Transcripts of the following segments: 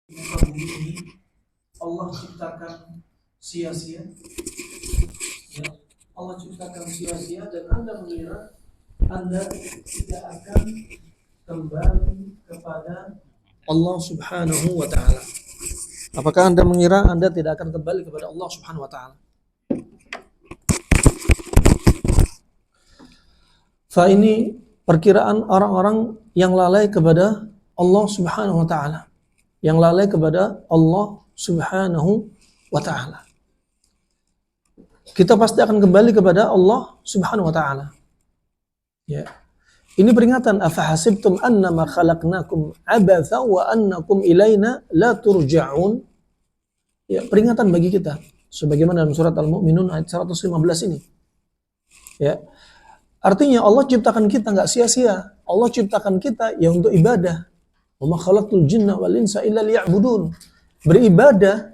Muka bumi ini Allah ciptakan sia-sia, ya. Allah ciptakan sia-sia dan Anda mengira Anda tidak akan kembali kepada Allah Subhanahu wa taala. Apakah Anda mengira Anda tidak akan kembali kepada Allah Subhanahu wa taala? Ini perkiraan orang-orang yang lalai kepada Allah Subhanahu wa taala. Yang lalai kepada Allah Subhanahu wa taala. Kita pasti akan kembali kepada Allah Subhanahu wa taala. Ya. Ini peringatan, afahasibtum annama khalaqnakum abatha wa annakum ilaina la turja'un. Ya, peringatan bagi kita sebagaimana dalam surat Al-Mu'minun ayat 115 ini. Ya. Artinya Allah ciptakan kita enggak sia-sia. Allah ciptakan kita ya untuk ibadah. Wa ma khalaqtul jinna wal insa illa liya'budun. Beribadah,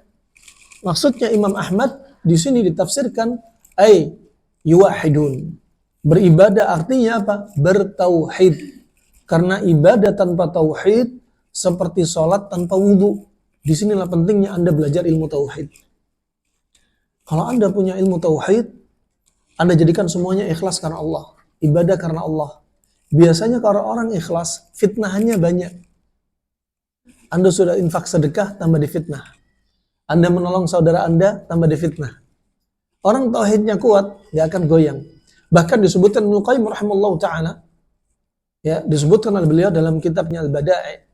maksudnya Imam Ahmad di sini ditafsirkan ay yuwahidun. Beribadah artinya apa? Bertauhid. Karena ibadah tanpa tauhid seperti sholat tanpa wudhu. Disinilah pentingnya Anda belajar ilmu tauhid. Kalau Anda punya ilmu tauhid, Anda jadikan semuanya ikhlas karena Allah. Ibadah karena Allah. Biasanya kalau orang ikhlas, fitnahannya banyak. Anda sudah infak sedekah, tambah difitnah. Anda menolong saudara Anda, tambah difitnah. Orang tauhidnya kuat, gak akan goyang. Bahkan disebutkan Ibnu Qayyim rahimahullah ta'ala, ya, disebutkan oleh beliau dalam kitabnya Al-Bada'i,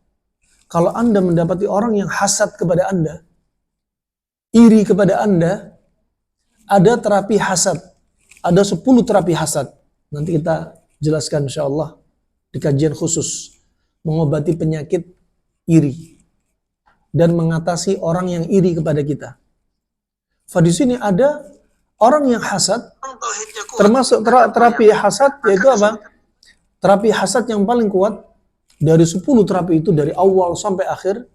kalau Anda mendapati orang yang hasad kepada Anda, iri kepada Anda, ada terapi hasad. Ada 10 terapi hasad. Nanti kita jelaskan insyaallah di kajian khusus. Mengobati penyakit iri dan mengatasi orang yang iri kepada kita. Di sini ada orang yang hasad, termasuk terapi hasad, yaitu apa? Terapi hasad yang paling kuat dari 10 terapi itu, dari awal sampai akhir,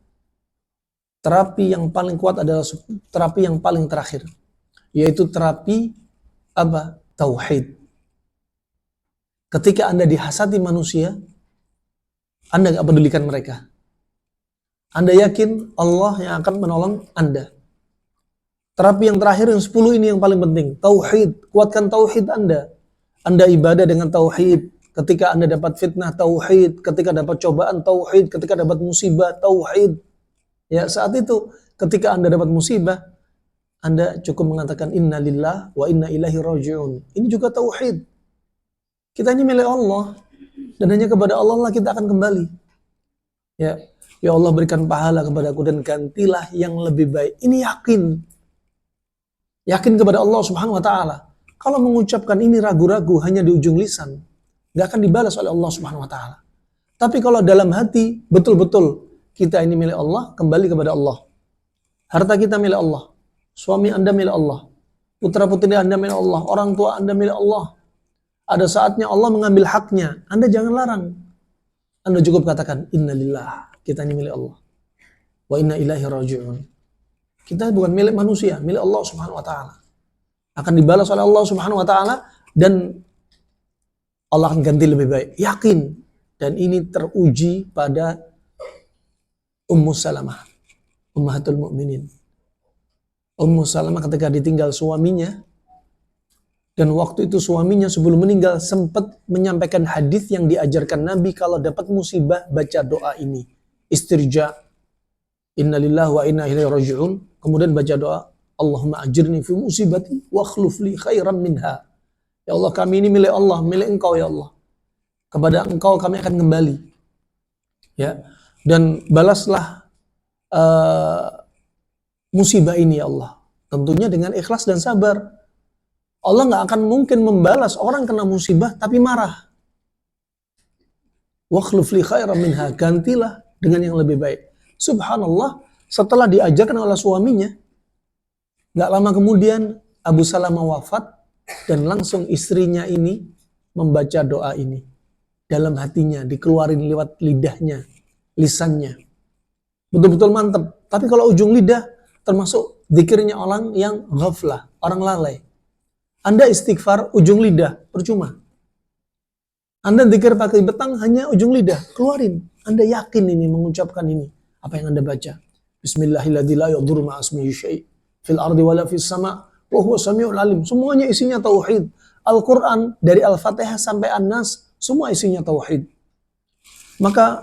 terapi yang paling kuat adalah terapi yang paling terakhir, yaitu terapi apa? Tauhid. Ketika Anda dihasati manusia, Anda gak pedulikan mereka. Anda yakin Allah yang akan menolong Anda. Terapi yang terakhir yang 10 ini yang paling penting. Tauhid. Kuatkan tauhid Anda. Anda ibadah dengan tauhid. Ketika Anda dapat fitnah, tauhid. Ketika dapat cobaan, tauhid. Ketika dapat musibah, tauhid. Ya, saat itu ketika Anda dapat musibah, Anda cukup mengatakan inna lillah wa inna ilaihi raji'un. Ini juga tauhid. Kita ini milik Allah. Dan hanya kepada Allah lah kita akan kembali. Ya. Ya Allah, berikan pahala kepadaku dan gantilah yang lebih baik. Ini yakin. Yakin kepada Allah Subhanahu wa taala. Kalau mengucapkan ini ragu-ragu hanya di ujung lisan, gak akan dibalas oleh Allah Subhanahu wa taala. Tapi kalau dalam hati betul-betul kita ini milik Allah, kembali kepada Allah. Harta kita milik Allah. Suami Anda milik Allah. Putra-putri Anda milik Allah. Orang tua Anda milik Allah. Ada saatnya Allah mengambil haknya. Anda jangan larang. Anda cukup katakan innalillah. Kita ini milik Allah. Wa inna ilaihi raji'un. Kita bukan milik manusia, milik Allah Subhanahu wa taala. Akan dibalas oleh Allah Subhanahu wa taala dan Allah akan ganti lebih baik. Yakin. Dan ini teruji pada Ummu Salamah, Ummahatul Mukminin. Ummu Salamah ketika ditinggal suaminya, dan waktu itu suaminya sebelum meninggal sempat menyampaikan hadis yang diajarkan Nabi, kalau dapat musibah baca doa ini. Istirja, innalillahi wa inna ilaihi raji'un. Kemudian baca doa, Allahumma ajirni fi musibati wa akhluf li khairan minha. Ya Allah, kami ini milik Allah, milik Engkau ya Allah. Kepada Engkau kami akan kembali. Ya. Dan balaslah musibah ini ya Allah. Tentunya dengan ikhlas dan sabar. Allah nggak akan mungkin membalas orang kena musibah tapi marah. Wa akhluf li khairan minha. Gantilah dengan yang lebih baik. Subhanallah, setelah diajarkan oleh suaminya, gak lama kemudian Abu Salamah wafat dan langsung istrinya ini membaca doa ini. Dalam hatinya, dikeluarin lewat lidahnya, lisannya. Betul-betul mantap. Tapi kalau ujung lidah, termasuk zikirnya orang yang ghaflah, orang lalai. Anda istighfar ujung lidah, percuma. Anda zikir pakai betang hanya ujung lidah, keluarin. Anda yakin ini mengucapkan ini, apa yang Anda baca. Bismillahilladzi la yadurru ma'a ismihi syai' fil ardi wala fis sama' wa huwa samiul alim. Semuanya isinya tauhid. Al-Quran dari Al-Fatihah sampai An-Nas semua isinya tauhid. Maka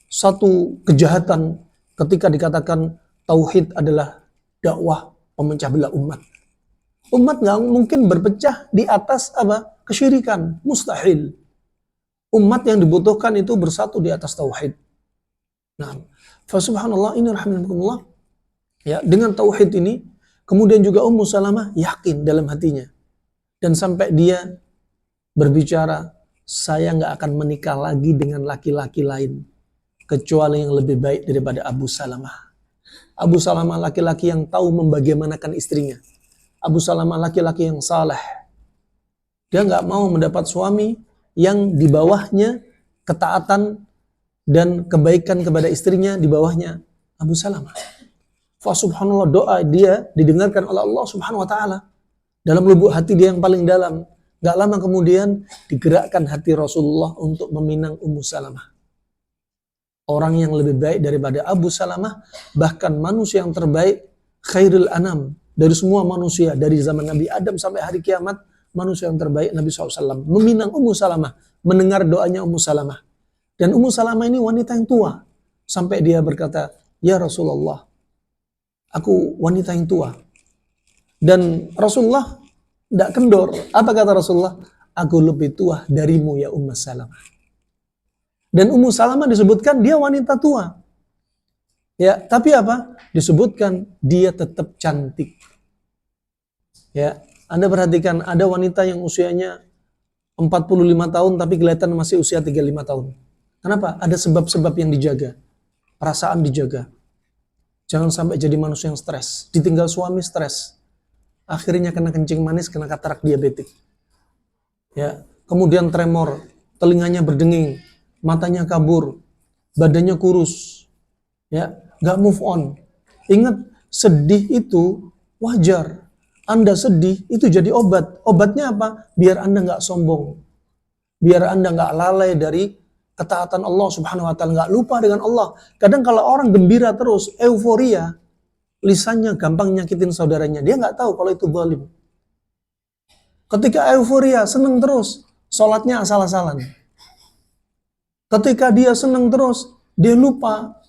satu kejahatan ketika dikatakan tauhid adalah dakwah pemecah belah umat. Umat nggak mungkin berpecah di atas apa? Kesyirikan, mustahil. Umat yang dibutuhkan itu bersatu di atas tauhid. Nah, fa subhanallah, ini rahimahumullah. Ya, dengan tauhid ini kemudian juga Ummu Salamah yakin dalam hatinya. Dan sampai dia berbicara, saya nggak akan menikah lagi dengan laki-laki lain kecuali yang lebih baik daripada Abu Salamah. Abu Salamah laki-laki yang tahu membagaimanakan istrinya. Abu Salamah laki-laki yang saleh. Dia nggak mau mendapat suami yang di bawahnya ketaatan dan kebaikan kepada istrinya di bawahnya Abu Salamah. Fa subhanallah, doa dia didengarkan oleh Allah Subhanahu wa taala. Dalam lubuk hati dia yang paling dalam. Gak lama kemudian digerakkan hati Rasulullah untuk meminang Ummu Salamah. Orang yang lebih baik daripada Abu Salamah, bahkan manusia yang terbaik, khairul anam, dari semua manusia, dari zaman Nabi Adam sampai hari kiamat, manusia yang terbaik Nabi SAW. Meminang Ummu Salamah, mendengar doanya Ummu Salamah. Dan Ummu Salamah ini wanita yang tua. Sampai dia berkata, ya Rasulullah, aku wanita yang tua. Dan Rasulullah tidak kendor. Apa kata Rasulullah? Aku lebih tua darimu ya Ummu Salamah. Dan Ummu Salamah disebutkan dia wanita tua. Ya, tapi apa? Disebutkan dia tetap cantik. Ya, Anda perhatikan ada wanita yang usianya 45 tahun tapi kelihatan masih usia 35 tahun. Kenapa? Ada sebab-sebab yang dijaga. Perasaan dijaga. Jangan sampai jadi manusia yang stres. Ditinggal suami stres. Akhirnya kena kencing manis, kena katarak diabetik. Ya, kemudian tremor, telinganya berdenging, matanya kabur, badannya kurus. Ya, nggak move on. Ingat, sedih itu wajar. Anda sedih itu jadi obat. Obatnya apa? Biar Anda nggak sombong. Biar Anda nggak lalai dari ketaatan Allah Subhanahu wa taala, nggak lupa dengan Allah. Kadang kalau orang gembira terus, euforia, lisannya gampang nyakitin saudaranya. Dia nggak tahu kalau itu zalim. Ketika euforia, seneng terus, sholatnya asal-asalan. Ketika dia seneng terus, dia lupa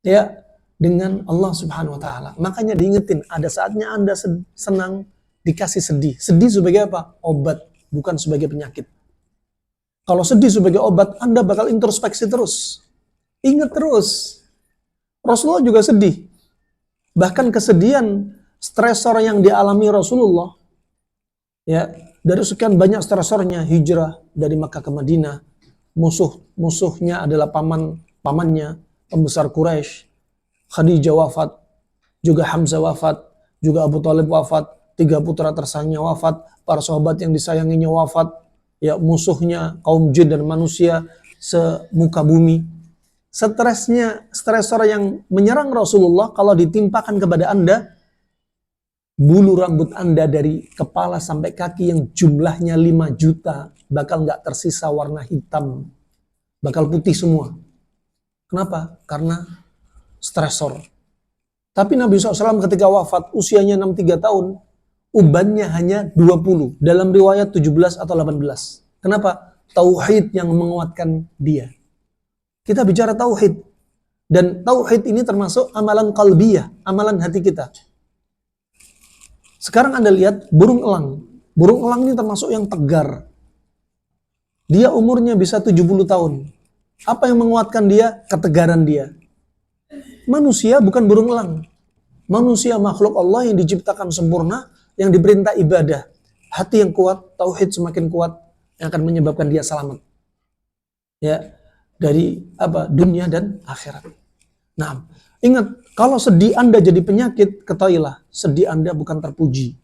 ya dengan Allah Subhanahu wa taala. Makanya diingetin, ada saatnya Anda senang dikasih sedih. Sedih sebagai apa? Obat, bukan sebagai penyakit. Kalau sedih sebagai obat, Anda bakal introspeksi terus. Ingat terus. Rasulullah juga sedih. Bahkan kesedihan, stresor yang dialami Rasulullah, ya, dari sekian banyak stresornya, hijrah dari Makkah ke Madinah, musuhnya adalah pamannya, pembesar Quraisy, Khadijah wafat, juga Hamzah wafat, juga Abu Thalib wafat, 3 putra tersayangnya wafat, para sahabat yang disayanginya wafat, ya, musuhnya kaum jin dan manusia semuka bumi. Stresor yang menyerang Rasulullah kalau ditimpakan kepada Anda, bulu rambut Anda dari kepala sampai kaki yang jumlahnya 5 juta bakal nggak tersisa warna hitam, bakal putih semua. Kenapa? Karena stresor. Tapi Nabi SAW ketika wafat usianya 63 tahun, ubannya hanya 20, dalam riwayat 17 atau 18. Kenapa? Tauhid yang menguatkan dia. Kita bicara tauhid. Dan tauhid ini termasuk amalan qalbiyah, amalan hati kita. Sekarang Anda lihat burung elang. Burung elang ini termasuk yang tegar. Dia umurnya bisa 70 tahun. Apa yang menguatkan dia? Ketegaran dia. Manusia bukan burung elang. Manusia makhluk Allah yang diciptakan sempurna, yang diperintah ibadah. Hati yang kuat, tauhid semakin kuat, yang akan menyebabkan dia selamat. Ya, dari apa? Dunia dan akhirat. Nah, ingat, kalau sedih Anda jadi penyakit, ketahuilah, sedih Anda bukan terpuji.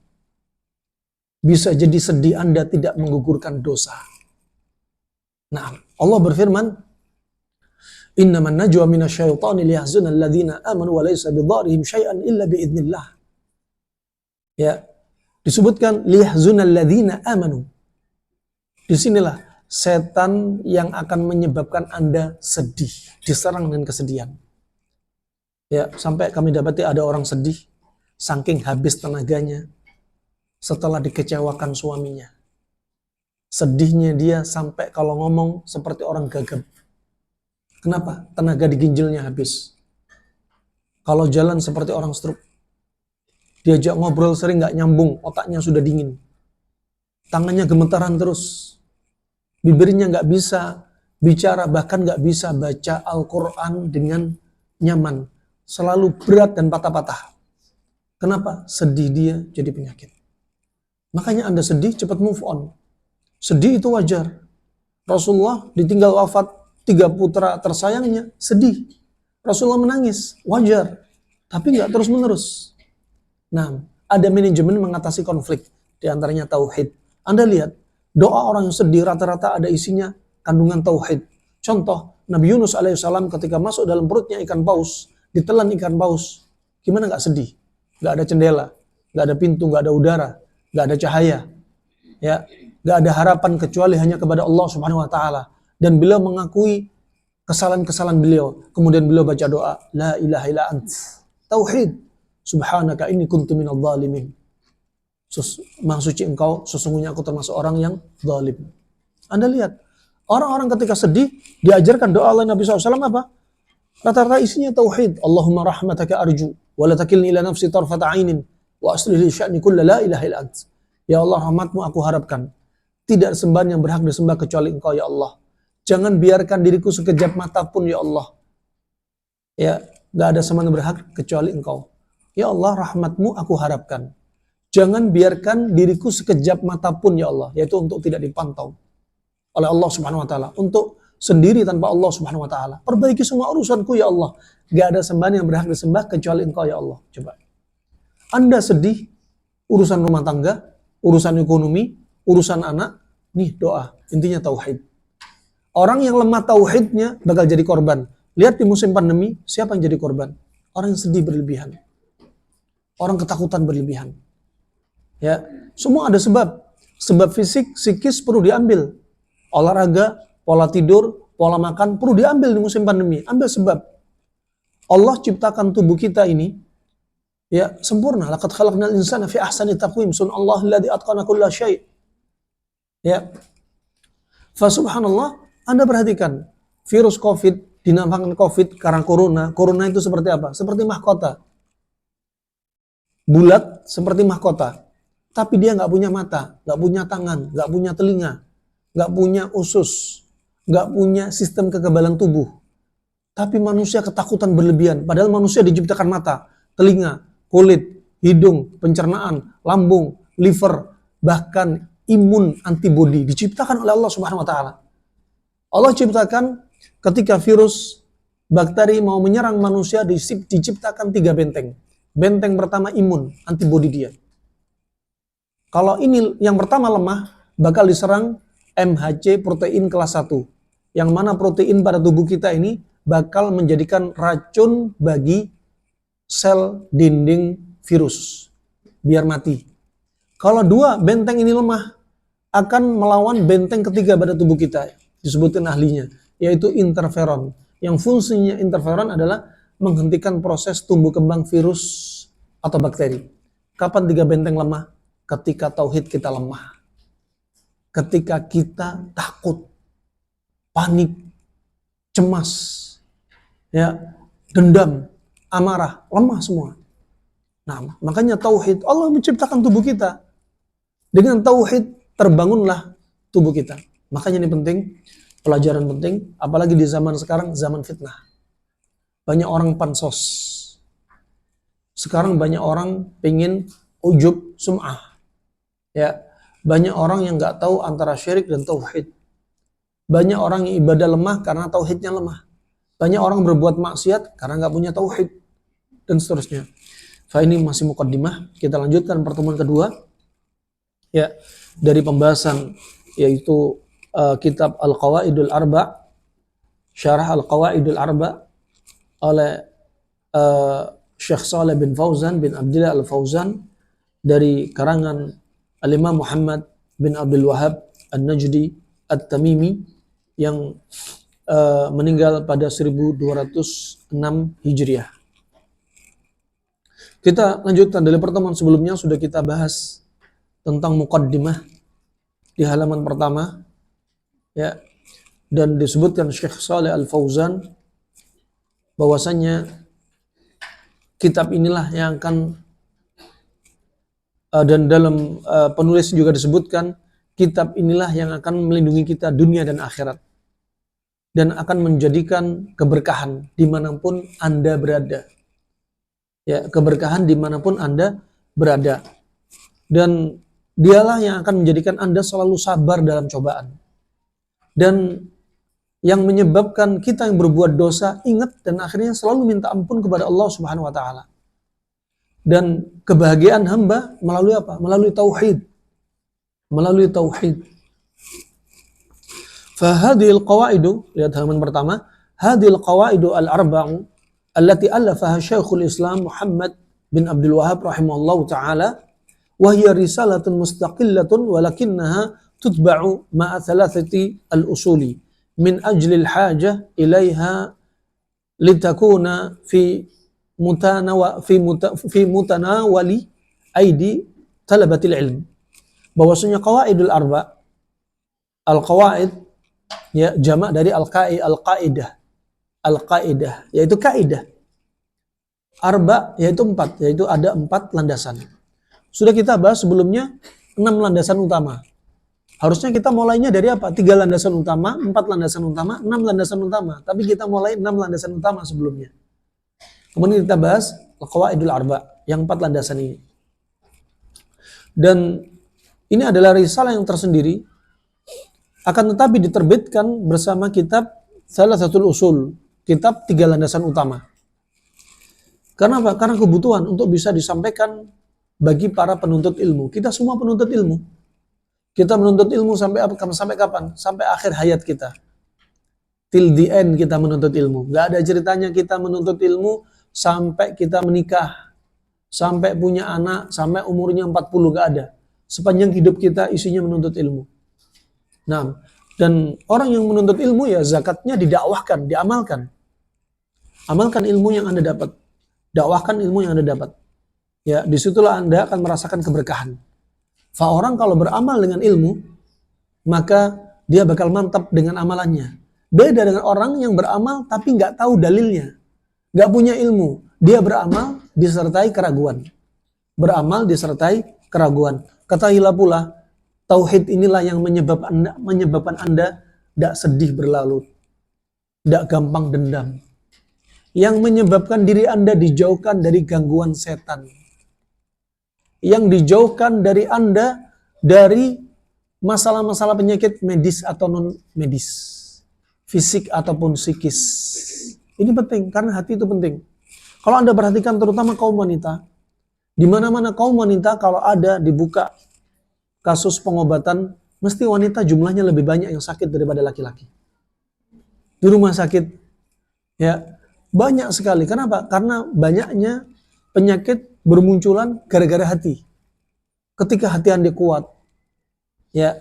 Bisa jadi sedih Anda tidak menggugurkan dosa. Nah, Allah berfirman, innaman najwa minasyaitani liyahzuna alladhina amanu wa laysa bidharihim syai'an illa biidznillah. Ya, disebutkan liyahzuna alladhina amanu. Disinilah setan yang akan menyebabkan Anda sedih, diserang dengan kesedihan. Ya, sampai kami dapati ada orang sedih saking habis tenaganya setelah dikecewakan suaminya. Sedihnya dia sampai kalau ngomong seperti orang gagap. Kenapa? Tenaga di ginjalnya habis. Kalau jalan seperti orang stroke. Diajak ngobrol sering nggak nyambung, otaknya sudah dingin. Tangannya gemetaran terus. Bibirnya nggak bisa bicara, bahkan nggak bisa baca Al-Quran dengan nyaman. Selalu berat dan patah-patah. Kenapa? Sedih dia jadi penyakit. Makanya Anda sedih, cepat move on. Sedih itu wajar. Rasulullah ditinggal wafat 3 putra tersayangnya, sedih. Rasulullah menangis, wajar. Tapi nggak terus-menerus. Nah, ada manajemen mengatasi konflik. Di antaranya tauhid. Anda lihat, doa orang yang sedih rata-rata ada isinya kandungan tauhid. Contoh, Nabi Yunus alaihissalam ketika masuk dalam perutnya ikan paus, ditelan ikan paus. Gimana nggak sedih? Nggak ada jendela, nggak ada pintu, nggak ada udara, nggak ada cahaya. Ya, nggak ada harapan kecuali hanya kepada Allah Subhanahu Wa Taala. Dan beliau mengakui kesalahan-kesalahan beliau. Kemudian beliau baca doa, La ilaha illa ant. Tauhid. Subhanaka inni kuntu minadh dhalimin. Maha suci engkau, sesungguhnya aku termasuk orang yang zalim. Anda lihat, orang-orang ketika sedih, diajarkan doa oleh Nabi SAW apa? Rata-rata isinya tauhid. Allahumma rahmataka arju, wa la takilni ila nafsi tarfata ainin, wa aslih li sya'ni kulla la ilaha illa ant. Ya Allah, rahmatmu aku harapkan. Tidak sembahan yang berhak disembah kecuali engkau, ya Allah. Jangan biarkan diriku sekejap mata pun, ya Allah. Ya, gak ada sembahan yang berhak kecuali engkau. Ya Allah, rahmatmu aku harapkan. Jangan biarkan diriku sekejap mata pun, ya Allah. Yaitu untuk tidak dipantau oleh Allah Subhanahu Wa Taala. Untuk sendiri tanpa Allah Subhanahu Wa Taala. Perbaiki semua urusanku, ya Allah. Gak ada sembahan yang berhak disembah kecuali engkau, ya Allah. Coba. Anda sedih, urusan rumah tangga, urusan ekonomi, urusan anak, nih doa. Intinya tauhid. Orang yang lemah tauhidnya bakal jadi korban. Lihat di musim pandemi, siapa yang jadi korban? Orang yang sedih berlebihan. Orang ketakutan berlebihan. Ya, semua ada sebab. Sebab fisik, psikis perlu diambil. Olahraga, pola tidur, pola makan perlu diambil di musim pandemi. Ambil sebab. Allah ciptakan tubuh kita ini ya sempurna. Laqad khalaqnal insana fi ahsani taqwim. Sunallahu alladzi atqana kulla syai'. Ya. Fa subhanallah, Anda perhatikan virus Covid, dinamakan Covid karena corona. Corona itu seperti apa? Seperti mahkota. Bulat seperti mahkota. Tapi dia nggak punya mata, nggak punya tangan, nggak punya telinga, nggak punya usus, nggak punya sistem kekebalan tubuh. Tapi manusia ketakutan berlebihan. Padahal manusia diciptakan mata, telinga, kulit, hidung, pencernaan, lambung, liver, bahkan imun, antibodi diciptakan oleh Allah Subhanahu Wa Taala. Allah ciptakan ketika virus bakteri mau menyerang manusia diciptakan 3 benteng. Benteng pertama imun, antibodi dia. Kalau ini yang pertama lemah, bakal diserang MHC protein kelas 1. Yang mana protein pada tubuh kita ini bakal menjadikan racun bagi sel dinding virus. Biar mati. Kalau 2 benteng ini lemah, akan melawan benteng ketiga pada tubuh kita. Disebutkan ahlinya, yaitu interferon. Yang fungsinya interferon adalah menghentikan proses tumbuh kembang virus atau bakteri. Kapan 3 benteng lemah? Ketika tauhid kita lemah. Ketika kita takut, panik, cemas, ya, dendam, amarah, lemah semua. Nah, makanya tauhid, Allah menciptakan tubuh kita. Dengan tauhid terbangunlah tubuh kita. Makanya ini penting, pelajaran penting, apalagi di zaman sekarang, zaman fitnah. Banyak orang pansos. Sekarang banyak orang pengen ujub sum'ah. Ya, banyak orang yang nggak tahu antara syirik dan tauhid. Banyak orang yang ibadah lemah karena tauhidnya lemah. Banyak orang berbuat maksiat karena nggak punya tauhid dan seterusnya. Ini masih muqaddimah. Kita lanjutkan pertemuan kedua. Ya, dari pembahasan yaitu kitab Al-Qawaidul Arba', Syarah Al-Qawaidul Arba' oleh Syekh Shalih bin Fauzan bin Abdullah Al-Fauzan dari karangan Al-Imam Muhammad bin Abdul Wahhab An-Najdi At-Tamimi yang meninggal pada 1206 Hijriah. Kita lanjutkan dari pertemuan sebelumnya sudah kita bahas tentang muqaddimah di halaman pertama, ya, dan disebutkan Syekh Shalih Al Fauzan bahwasanya kitab inilah yang akan dan dalam penulis juga disebutkan kitab inilah yang akan melindungi kita dunia dan akhirat dan akan menjadikan keberkahan dimanapun Anda berada. Ya, keberkahan dimanapun Anda berada. Dan dialah yang akan menjadikan Anda selalu sabar dalam cobaan. Dan yang menyebabkan kita yang berbuat dosa ingat dan akhirnya selalu minta ampun kepada Allah Subhanahu wa taala. Dan kebahagiaan hamba melalui apa? Melalui tauhid. Melalui tauhid. Fahadhil qawaidu, lihat halaman pertama, hadhil qawaidu al-arba'u allati allafaha Syekhul Islam Muhammad bin Abdul Wahhab rahimahullahu taala wa hiya risalatun mustaqillatun walakinnaha tutba'u ma'a thalathati al-usuli min ajli al-hajah ilaiha litakuna fi mutanawali aidi talabatil ilm. Bahwasanya qawaidul arba, al-qawaid ya jamak dari al-qaidah yaitu kaidah. Arba yaitu 4, yaitu ada 4 landasan. Sudah kita bahas sebelumnya 6 landasan utama. Harusnya kita mulainya dari apa? 3 landasan utama, 4 landasan utama, 6 landasan utama. Tapi kita mulai 6 landasan utama sebelumnya. Kemudian kita bahas al-qawaidul arba, yang 4 landasan ini. Dan ini adalah risalah yang tersendiri, akan tetapi diterbitkan bersama kitab Thalathatul Usul, kitab 3 landasan utama. Karena apa? Karena kebutuhan untuk bisa disampaikan bagi para penuntut ilmu. Kita semua penuntut ilmu. Kita menuntut ilmu sampai kapan? Sampai akhir hayat kita. Till the end kita menuntut ilmu. Gak ada ceritanya kita menuntut ilmu sampai kita menikah, sampai punya anak, sampai umurnya 40, gak ada. Sepanjang hidup kita isinya menuntut ilmu. Nah, dan orang yang menuntut ilmu ya zakatnya didakwahkan, diamalkan. Amalkan ilmu yang Anda dapat. Dakwahkan ilmu yang Anda dapat. Ya, disitulah Anda akan merasakan keberkahan. Orang kalau beramal dengan ilmu, maka dia bakal mantap dengan amalannya. Beda dengan orang yang beramal tapi nggak tahu dalilnya. Nggak punya ilmu. Dia beramal disertai keraguan. Beramal disertai keraguan. Ketahuilah pula, tauhid inilah yang menyebabkan Anda tidak sedih berlarut, tidak gampang dendam. Yang menyebabkan diri Anda dijauhkan dari gangguan setan. Yang dijauhkan dari Anda dari masalah-masalah penyakit medis atau non-medis. Fisik ataupun psikis. Ini penting, karena hati itu penting. Kalau Anda perhatikan terutama kaum wanita, di mana-mana kaum wanita kalau ada dibuka kasus pengobatan, mesti wanita jumlahnya lebih banyak yang sakit daripada laki-laki. Di rumah sakit, ya banyak sekali. Kenapa? Karena banyaknya penyakit bermunculan gara-gara hati. Ketika hati Anda kuat, ya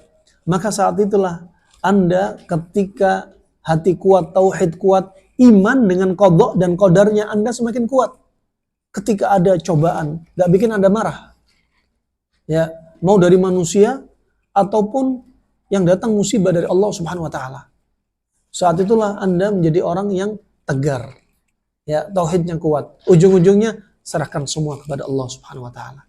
maka saat itulah Anda ketika hati kuat, tauhid kuat, iman dengan qadha dan qadarnya Anda semakin kuat. Ketika ada cobaan, gak bikin Anda marah. Ya, mau dari manusia ataupun yang datang musibah dari Allah Subhanahu wa taala. Saat itulah Anda menjadi orang yang tegar. Ya, tauhidnya kuat. Ujung-ujungnya serahkan semua kepada Allah Subhanahu wa taala.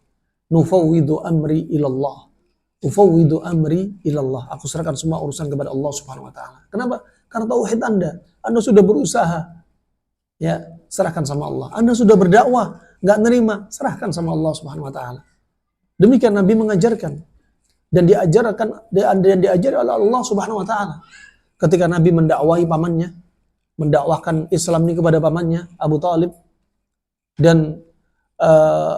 Nufawwidu amri ilallah. Ufawwidu amri ilallah. Aku serahkan semua urusan kepada Allah Subhanahu wa taala. Kenapa? Karena tauhid Anda sudah berusaha. Ya, serahkan sama Allah. Anda sudah berdakwah, nggak nerima, serahkan sama Allah Subhanahu wa taala. Demikian Nabi mengajarkan dan diajari oleh Allah Subhanahu wa taala. Ketika Nabi mendakwahi pamannya, mendakwahkan Islam ini kepada pamannya Abu Thalib, dan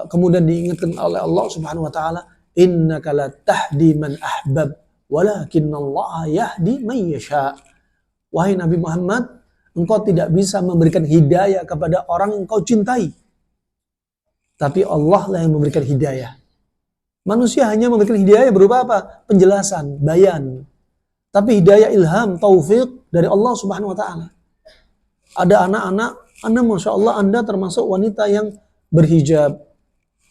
kemudian diingatkan oleh Allah Subhanahu wa taala, innaka la tahdi man ahbab walakinnallaha yahdi man yasha. Wahai Nabi Muhammad, engkau tidak bisa memberikan hidayah kepada orang yang engkau cintai. Tapi Allah lah yang memberikan hidayah. Manusia hanya memberikan hidayah berupa apa? Penjelasan, bayan. Tapi hidayah ilham, taufik dari Allah Subhanahu wa taala. Ada anak-anak, Anda Masya Allah, Anda termasuk wanita yang berhijab,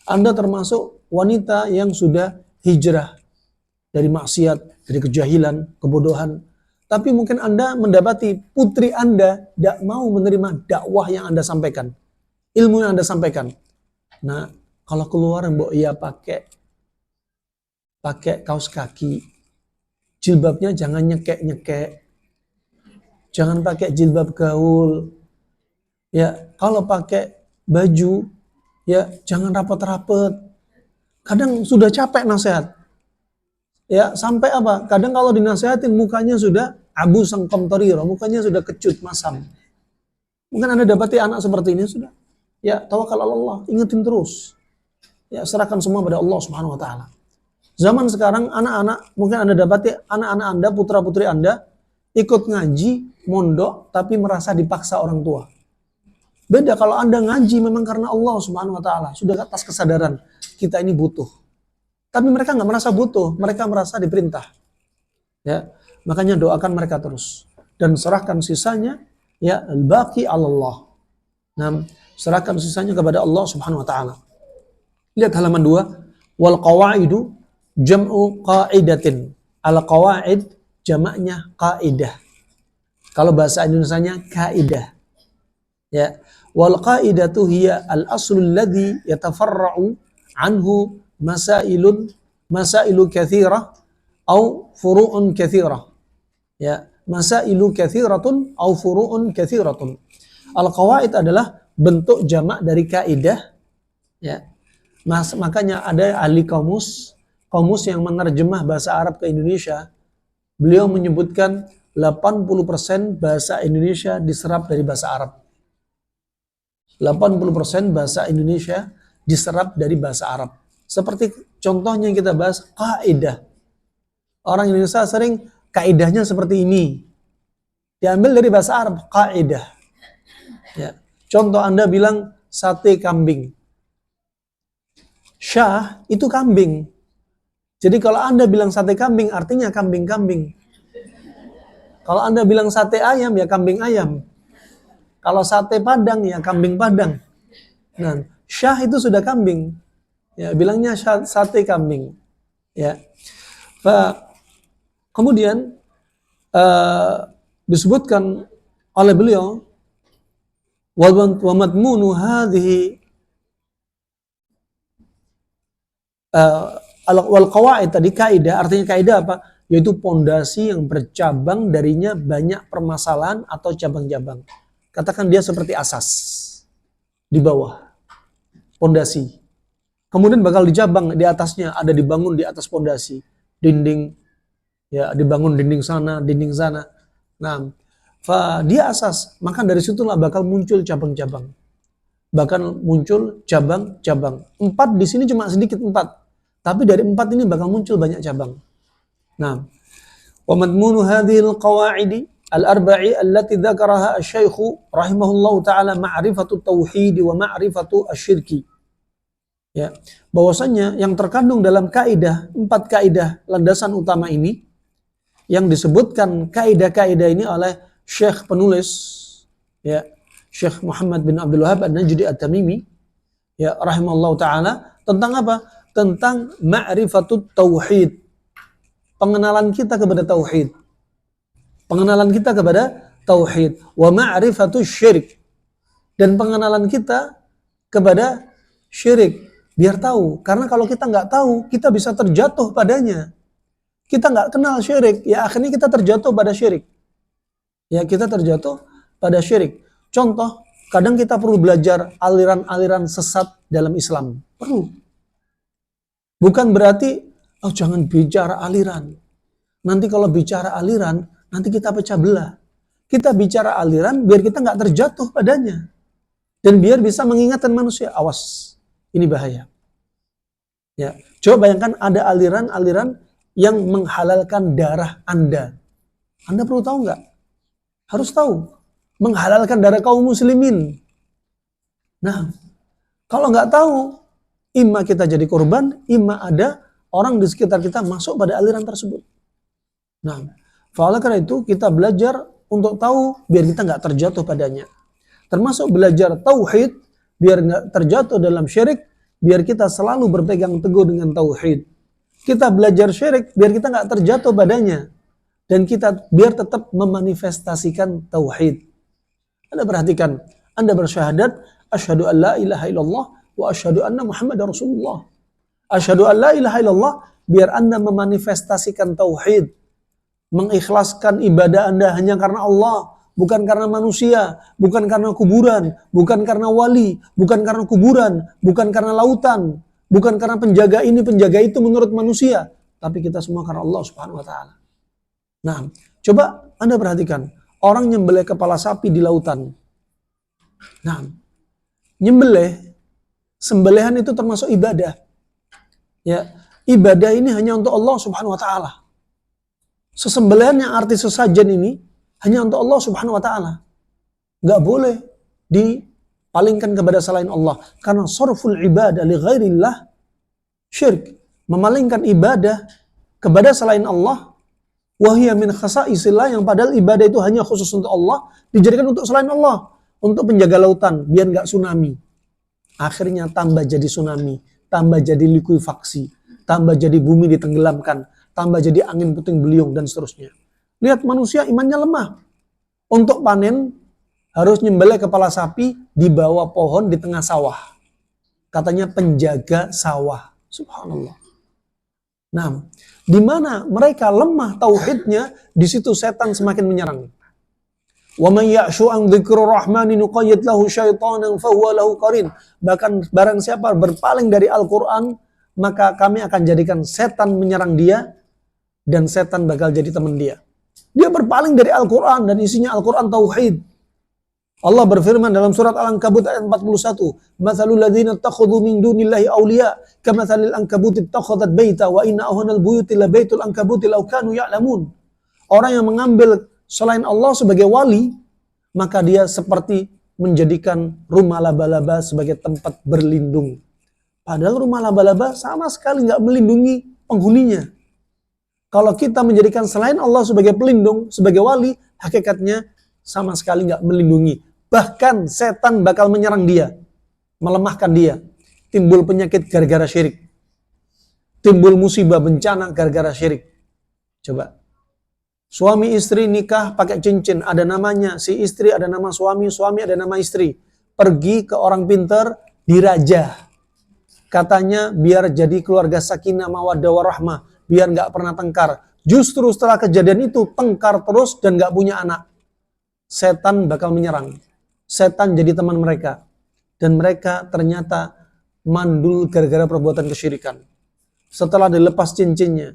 Anda termasuk wanita yang sudah hijrah dari maksiat, dari kejahilan, kebodohan. Tapi mungkin Anda mendapati putri Anda tidak mau menerima dakwah yang Anda sampaikan, ilmu yang Anda sampaikan. Nah, kalau keluar mbok ya pakai kaos kaki, jilbabnya jangan nyekek-nyekek, jangan pakai jilbab gaul. Ya, kalau pakai baju, ya jangan rapet-rapet. Kadang sudah capek nasihat. Ya, sampai apa? Kadang kalau dinasihatin mukanya sudah abu sangkom toriro, mukanya sudah kecut, masam. Mungkin Anda dapati anak seperti ini sudah. Ya, tawakal Allah, ingetin terus. Ya, serahkan semua pada Allah Subhanahu wa taala. Zaman sekarang anak-anak, mungkin Anda dapati anak-anak Anda, putra-putri Anda ikut ngaji, mondok tapi merasa dipaksa orang tua. Beda kalau Anda ngaji memang karena Allah Subhanahu wa taala, sudah atas kesadaran kita ini butuh. Tapi mereka nggak merasa butuh, mereka merasa diperintah. Ya, makanya doakan mereka terus dan serahkan sisanya ya al-baqi 'ala Allah. Nah, serahkan sisanya kepada Allah Subhanahu wa taala. Lihat halaman 2, wal qawaidu jam'u qaidatin. Al qawaid jamaknya qaidah. Kalau bahasa Indonesianya kaidah. Ya, wal qaidatu hiya al aslul ladzi yatafarra'u anhu masailu katsirah au furu'un katsirah. Ya, masailu katsiratun au furu'un katsiratun. Al qawaid adalah bentuk jamak dari kaidah. Ya. Makanya ada ahli kamus yang menerjemah bahasa Arab ke Indonesia. Beliau menyebutkan 80% bahasa Indonesia diserap dari bahasa Arab. 80% bahasa Indonesia diserap dari bahasa Arab. Seperti contohnya yang kita bahas, kaidah. Orang Indonesia sering kaidahnya seperti ini. Diambil dari bahasa Arab, kaidah. Ya. Contoh Anda bilang sate kambing. Syah itu kambing. Jadi kalau Anda bilang sate kambing, artinya kambing-kambing. Kalau Anda bilang sate ayam, ya kambing ayam. Kalau sate padang, ya kambing padang. Nah, syah itu sudah kambing. Ya, bilangnya sate kambing. Ya. Kemudian disebutkan oleh beliau, wa madmunu hadhihi wal qawaid tadi kaidah, artinya kaidah apa? Yaitu pondasi yang bercabang darinya banyak permasalahan atau cabang-cabang. Katakan dia seperti asas di bawah pondasi. Kemudian bakal dicabang di atasnya, ada dibangun di atas pondasi, dinding ya, dibangun dinding sana, dinding sana. Nah, dia asas, maka dari situlah bakal muncul cabang-cabang. Bahkan muncul cabang-cabang. 4 di sini cuma sedikit 4. Tapi dari 4 ini bakal muncul banyak cabang. Nah, wa madmunu hadhil qawaidi al-arba'i allati dzakaraha asy-syaikh rahimahullahu taala ma'rifatu tauhid wa ma'rifatu asyirki. Ya, bahwasanya yang terkandung dalam kaidah, 4 kaidah landasan utama ini yang disebutkan kaidah-kaidah ini oleh Syekh penulis ya, Syekh Muhammad bin Abdul Wahhab An-Najdi At-Tamimi ya rahimahullahu taala, tentang apa? Tentang ma'rifatut tauhid. Pengenalan kita kepada tauhid. Pengenalan kita kepada tauhid. Wa ma'rifatus syirik. Dan pengenalan kita kepada syirik. Biar tahu. Karena kalau kita nggak tahu, kita bisa terjatuh padanya. Kita nggak kenal syirik, ya akhirnya kita terjatuh pada syirik. Ya, kita terjatuh pada syirik. Contoh, kadang kita perlu belajar aliran-aliran sesat dalam Islam. Perlu. Bukan berarti, oh jangan bicara aliran. Nanti kalau bicara aliran, nanti kita pecah belah. Kita bicara aliran biar kita nggak terjatuh padanya. Dan biar bisa mengingatkan manusia, awas, ini bahaya. Ya, coba bayangkan ada aliran-aliran yang menghalalkan darah Anda. Anda perlu tahu nggak? Harus tahu. Menghalalkan darah kaum muslimin. Nah, kalau nggak tahu, imma kita jadi korban, imma ada orang di sekitar kita masuk pada aliran tersebut. Nah, oleh karena itu kita belajar untuk tahu biar kita nggak terjatuh padanya. Termasuk belajar tauhid biar nggak terjatuh dalam syirik, biar kita selalu berpegang teguh dengan tauhid. Kita belajar syirik biar kita nggak terjatuh padanya. Dan kita biar tetap memanifestasikan tauhid. Anda perhatikan, Anda bersyahadat, asyhadu an la ilaha illallah wa asyhadu anna Muhammadar Rasulullah. Asyhadu an la ilaha illallah, biar Anda memanifestasikan tauhid. Mengikhlaskan ibadah Anda hanya karena Allah, bukan karena manusia, bukan karena kuburan, bukan karena wali, bukan karena kuburan, bukan karena lautan, bukan karena penjaga ini, penjaga itu menurut manusia, tapi kita semua karena Allah Subhanahu wa taala. Nah, coba Anda perhatikan, orang nyembelih kepala sapi di lautan. Nah, nyembelih, sembelihan itu termasuk ibadah. Ya, ibadah ini hanya untuk Allah Subhanahu wa taala. Sesembelihan yang arti sesajen ini hanya untuk Allah Subhanahu wa taala. Enggak boleh dipalingkan kepada selain Allah, karena sarful ibadah li ghairillah syirik. Memalingkan ibadah kepada selain Allah, wahiyya min khasaisillah, yang padahal ibadah itu hanya khusus untuk Allah, dijadikan untuk selain Allah, untuk penjaga lautan biar nggak tsunami. Akhirnya tambah jadi tsunami, tambah jadi likuifaksi, tambah jadi bumi ditenggelamkan, tambah jadi angin puting beliung dan seterusnya. Lihat manusia imannya lemah. Untuk panen harus nyembelih kepala sapi di bawah pohon di tengah sawah. Katanya penjaga sawah. Subhanallah. Nah, di mana mereka lemah tauhidnya, di situ setan semakin menyerang. Wa may ya'shu an dzikri rahmani nuqayyid lahu syaitanan fa huwa lahu qarin. Bahkan barang siapa berpaling dari Al-Qur'an, maka kami akan jadikan setan menyerang dia dan setan bakal jadi teman dia. Dia berpaling dari Al-Qur'an dan isinya Al-Qur'an tauhid. Allah berfirman dalam surat Al-Ankabut ayat 41, "Matsalul ladzina ittakhadhu min dunillahi awliya kamatsalil ankabuti ittakhadhat baita wa inna awhanal buyuti la baitul ankabuti law kanu ya'lamun." Orang yang mengambil selain Allah sebagai wali, maka dia seperti menjadikan rumah laba-laba sebagai tempat berlindung. Padahal rumah laba-laba sama sekali nggak melindungi penghuninya. Kalau kita menjadikan selain Allah sebagai pelindung, sebagai wali, hakikatnya sama sekali nggak melindungi. Bahkan setan bakal menyerang dia, melemahkan dia. Timbul penyakit gara-gara syirik. Timbul musibah bencana gara-gara syirik. Coba. Suami istri nikah pakai cincin, ada namanya. Si istri ada nama suami, suami ada nama istri. Pergi ke orang pintar, dirajah. Katanya biar jadi keluarga sakinah mawaddah warahmah, biar nggak pernah tengkar. Justru setelah kejadian itu tengkar terus dan nggak punya anak. Setan bakal menyerang. Setan jadi teman mereka. Dan mereka ternyata mandul gara-gara perbuatan kesyirikan. Setelah dilepas cincinnya,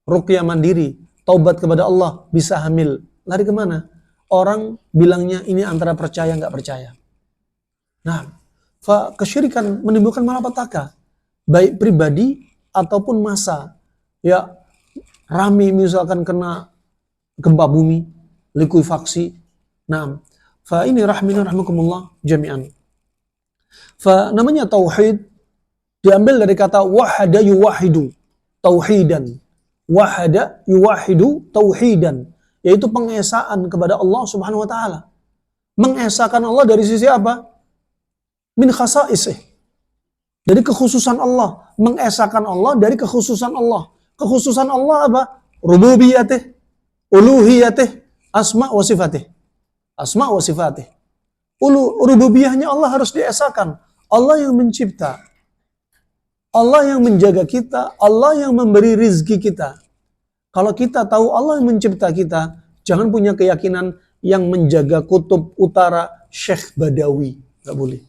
ruqyah mandiri, taubat kepada Allah, bisa hamil. Lari kemana? Orang bilangnya ini antara percaya nggak percaya. Nah, kesyirikan menimbulkan malapetaka. Baik pribadi ataupun massa. Ya, rame misalkan kena gempa bumi, likuifaksi. Nah, fa ini rahmini rahmakumullah jami'an. Fa namanya tauhid diambil dari kata wahada yuwahidu, tauhidan. Wahada yuwahidu tauhidan, yaitu pengesaan kepada Allah Subhanahu wa taala. Mengesahkan Allah dari sisi apa? Min khasaisih. Dari kekhususan Allah, mengesahkan Allah dari kekhususan Allah. Kekhususan Allah apa? Rububiyatih, uluhiyatih, asma wa sifatih. Asma wa sifatih. Rububiyahnya Allah harus diesakan. Allah yang mencipta. Allah yang menjaga kita. Allah yang memberi rizki kita. Kalau kita tahu Allah yang mencipta kita, jangan punya keyakinan yang menjaga kutub utara Syekh Badawi. Gak boleh.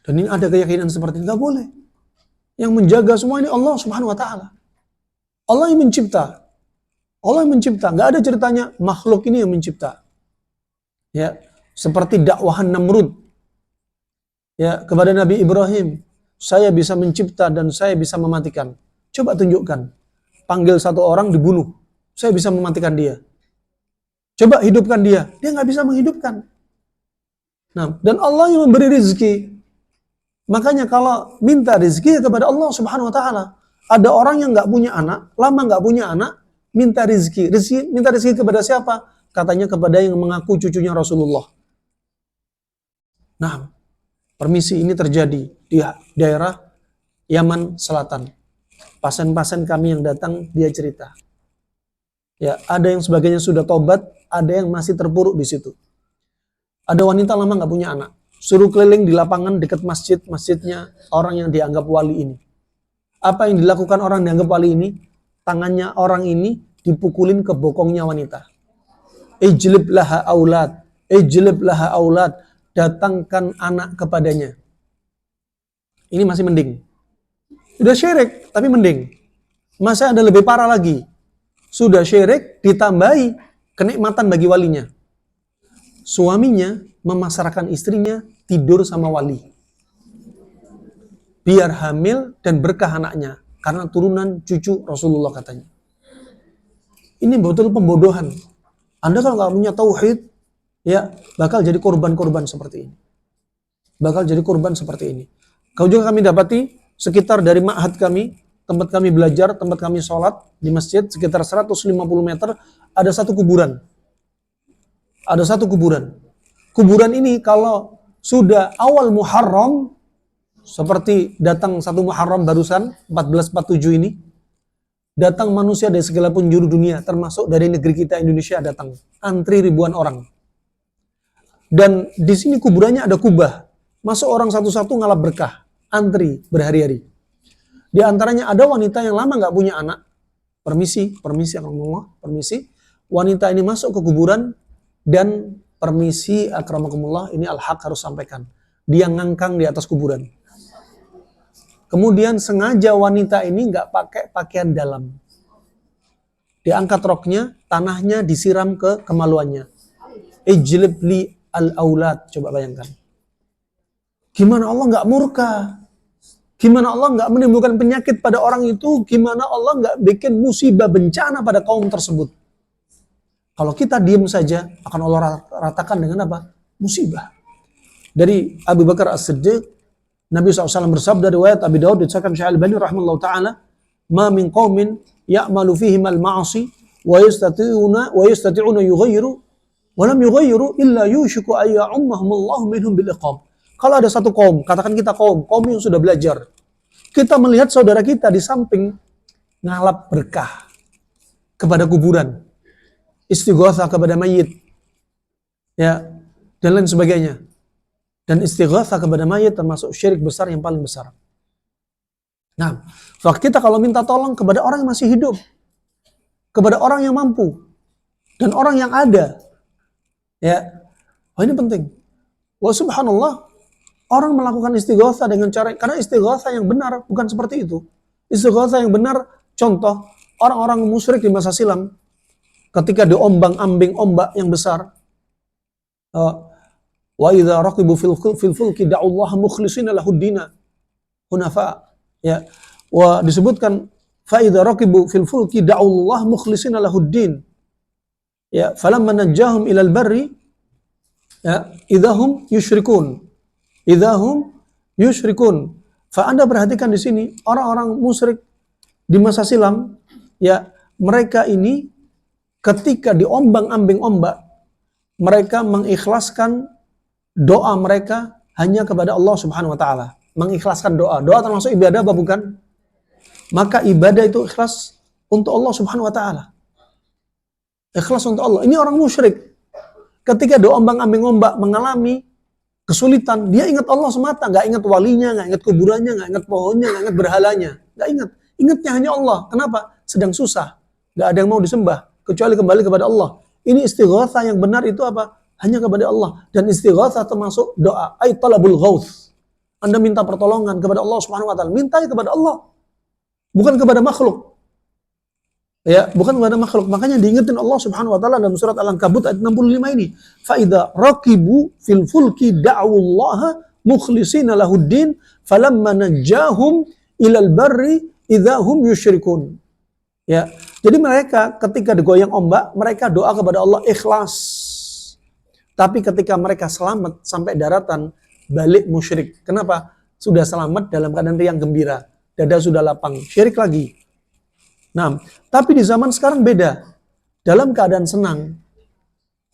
Dan ini ada keyakinan seperti ini. Gak boleh. Yang menjaga semua ini Allah Subhanahu wa ta'ala. Allah yang mencipta. Allah yang mencipta. Gak ada ceritanya makhluk ini yang mencipta. Ya, seperti dakwahan Namrud ya kepada Nabi Ibrahim, saya bisa mencipta dan saya bisa mematikan. Coba tunjukkan, panggil satu orang dibunuh, saya bisa mematikan dia. Coba hidupkan dia nggak bisa menghidupkan. Nah, dan Allah yang memberi rizki. Makanya kalau minta rizki kepada Allah Subhanahu Wa Taala, ada orang yang nggak punya anak, lama nggak punya anak, minta rizki, minta rizki kepada siapa? Katanya kepada yang mengaku cucunya Rasulullah. Nah, permisi ini terjadi di di daerah Yaman Selatan. Pasien-pasien kami yang datang, dia cerita. Ya, ada yang sebagainya sudah tobat, ada yang masih terpuruk di situ. Ada wanita lama nggak punya anak, suruh keliling di lapangan dekat masjidnya orang yang dianggap wali ini. Apa yang dilakukan orang yang dianggap wali ini? Tangannya orang ini dipukulin ke bokongnya wanita. Ijlib laha aulad, ijlib laha aulad, datangkan anak kepadanya. Ini masih mending. Sudah syirik, tapi mending. Masa ada lebih parah lagi. Sudah syirik, ditambahi kenikmatan bagi walinya. Suaminya memasarkan istrinya tidur sama wali. Biar hamil dan berkah anaknya. Karena turunan cucu Rasulullah katanya. Ini betul pembodohan. Anda kalau nggak punya tauhid, ya bakal jadi korban-korban seperti ini. Bakal jadi korban seperti ini. Kau juga kami dapati sekitar dari ma'had kami, tempat kami belajar, tempat kami sholat di masjid, sekitar 150 meter, ada satu kuburan. Ada satu kuburan. Kuburan ini kalau sudah awal Muharram, seperti datang satu Muharram barusan, 1447 ini, datang manusia dari segala penjuru dunia, termasuk dari negeri kita Indonesia datang. Antri ribuan orang. Dan di sini kuburannya ada kubah. Masuk orang satu-satu ngalap berkah. Antri berhari-hari. Di antaranya ada wanita yang lama nggak punya anak. Permisi, permisi. Wanita ini masuk ke kuburan dan permisi akramakumullah, ini al-haq harus sampaikan. Dia ngangkang di atas kuburan. Kemudian sengaja wanita ini nggak pakai pakaian dalam. Diangkat roknya, tanahnya disiram ke kemaluannya. Ijlib li al-aulad. Coba bayangkan. Gimana Allah nggak murka? Gimana Allah nggak menimbulkan penyakit pada orang itu? Gimana Allah nggak bikin musibah bencana pada kaum tersebut? Kalau kita diam saja, akan Allah ratakan dengan apa? Musibah. Dari Abu Bakar As-Siddiq, Nabi SAW bersabda, riwayat Abi Daud disahkan Syekh Al-Albani rahimahullah ta'ala, ma min qaumin ya'malu fihim al-ma'asi wa yastati'una yughayyiru wa lam yughayyiru illa yushiku ay ya'ummahumullahu minhum bil iqab. Kalau ada satu kaum, katakan kita kaum yang sudah belajar, kita melihat saudara kita di samping ngalap berkah kepada kuburan, istighatsah kepada mayit, ya, dan lain sebagainya. Dan istighatsah kepada mayit termasuk syirik besar yang paling besar. Nah, kita kalau minta tolong kepada orang yang masih hidup, kepada orang yang mampu, dan orang yang ada, ya, ini penting. Wah subhanallah, orang melakukan istighatsah dengan cara, karena istighatsah yang benar bukan seperti itu. Istighatsah yang benar, contoh, orang-orang musyrik di masa silam, ketika diombang-ambing ombak yang besar, wa idza raqibu fil fulki da'ullaha mukhlishina lahuddina hunafa, ya, wa disebutkan fa idza raqibu fil fulki da'ullaha mukhlishina lahuddin, ya, falamma najjahum ilal barri, ya, idahum yusyrikun. Fa Anda perhatikan di sini orang-orang musyrik di masa silam, ya, mereka ini ketika diombang-ambing ombak, mereka mengikhlaskan doa mereka hanya kepada Allah Subhanahu wa taala. Mengikhlaskan doa. Doa termasuk ibadah apa bukan? Maka ibadah itu ikhlas untuk Allah Subhanahu wa taala. Ikhlas untuk Allah. Ini orang musyrik. Ketika diombang-ambing ombak mengalami kesulitan, dia ingat Allah semata, nggak ingat walinya, nggak ingat kuburannya, nggak ingat pohonnya, nggak ingat berhalanya, nggak ingat. Ingatnya hanya Allah. Kenapa? Sedang susah, nggak ada yang mau disembah kecuali kembali kepada Allah. Ini istighatsah yang benar itu apa? Hanya kepada Allah. Dan istighatsah termasuk doa. Ay talabul ghauth. Anda minta pertolongan kepada Allah Subhanahu wa taala, mintanya kepada Allah, bukan kepada makhluk. Ya, bukan kepada makhluk. Makanya diingetin Allah Subhanahu wa taala dalam surat Al-Ankabut ayat 65 ini. Fa idza raqibu fil fulki da'ullaha mukhlishina lahuddin falamma najjahum ilal barri idzahum yusyrikun. Ya. Jadi mereka ketika digoyang ombak, mereka doa kepada Allah ikhlas. Tapi ketika mereka selamat sampai daratan, balik musyrik. Kenapa? Sudah selamat dalam keadaan riang gembira. Dada sudah lapang. Syirik lagi. Nah, tapi di zaman sekarang beda. Dalam keadaan senang,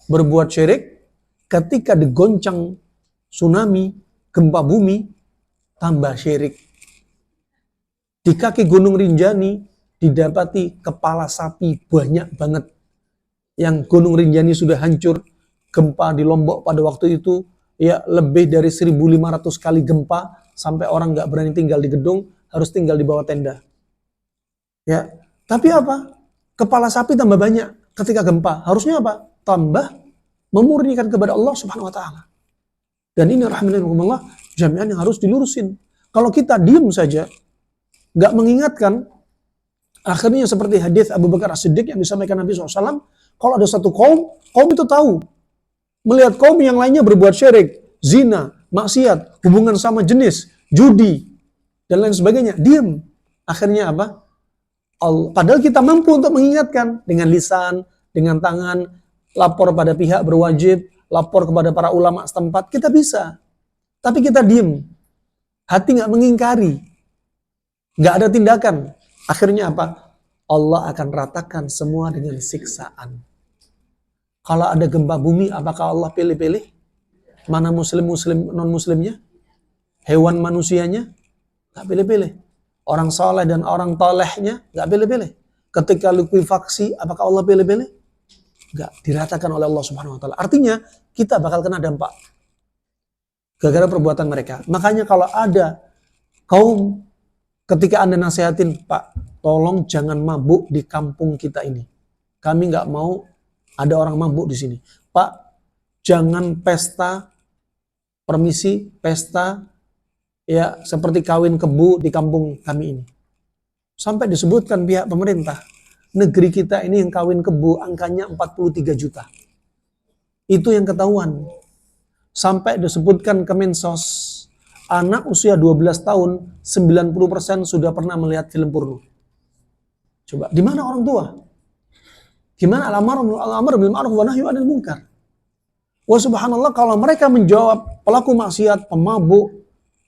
berbuat syirik, ketika digoncang tsunami, gempa bumi, tambah syirik. Di kaki Gunung Rinjani didapati kepala sapi banyak banget. Yang Gunung Rinjani sudah hancur, gempa di Lombok pada waktu itu, ya lebih dari 1.500 kali gempa, sampai orang nggak berani tinggal di gedung, harus tinggal di bawah tenda. Ya, tapi apa? Kepala sapi tambah banyak ketika gempa. Harusnya apa? Tambah memurnikan kepada Allah Subhanahu wa taala. Dan ini rahimahullah jami'an yang harus dilurusin. Kalau kita diam saja, nggak mengingatkan, akhirnya seperti hadis Abu Bakar As-Siddiq yang disampaikan Nabi SAW, kalau ada satu kaum itu tahu. Melihat kaum yang lainnya berbuat syirik, zina, maksiat, hubungan sama jenis, judi, dan lain sebagainya. Diam. Akhirnya apa? Padahal kita mampu untuk mengingatkan dengan lisan, dengan tangan, lapor pada pihak berwajib, lapor kepada para ulama setempat, kita bisa. Tapi kita diam. Hati nggak mengingkari. Nggak ada tindakan. Akhirnya apa? Allah akan ratakan semua dengan siksaan. Kalau ada gempa bumi, apakah Allah pilih-pilih? Mana muslim-muslim, non-muslimnya? Hewan manusianya? Nggak pilih-pilih. Orang soleh dan orang tolehnya? Nggak pilih-pilih. Ketika likuifaksi, apakah Allah pilih-pilih? Nggak, diratakan oleh Allah Subhanahu wa taala. Artinya, kita bakal kena dampak gara-gara perbuatan mereka. Makanya kalau ada kaum, ketika Anda nasihatin, Pak, tolong jangan mabuk di kampung kita ini. Kami nggak mau ada orang mabuk di sini. Pak, jangan pesta, permisi, pesta ya seperti kawin kebu di kampung kami ini. Sampai disebutkan pihak pemerintah, negeri kita ini yang kawin kebu angkanya 43 juta. Itu yang ketahuan. Sampai disebutkan Kemensos, anak usia 12 tahun, 90% sudah pernah melihat film porno. Coba, di mana orang tua? Gimana al-amr bil ma'ruf wa nahyu 'anil munkar? Wah subhanallah, kalau mereka menjawab pelaku maksiat, pemabuk,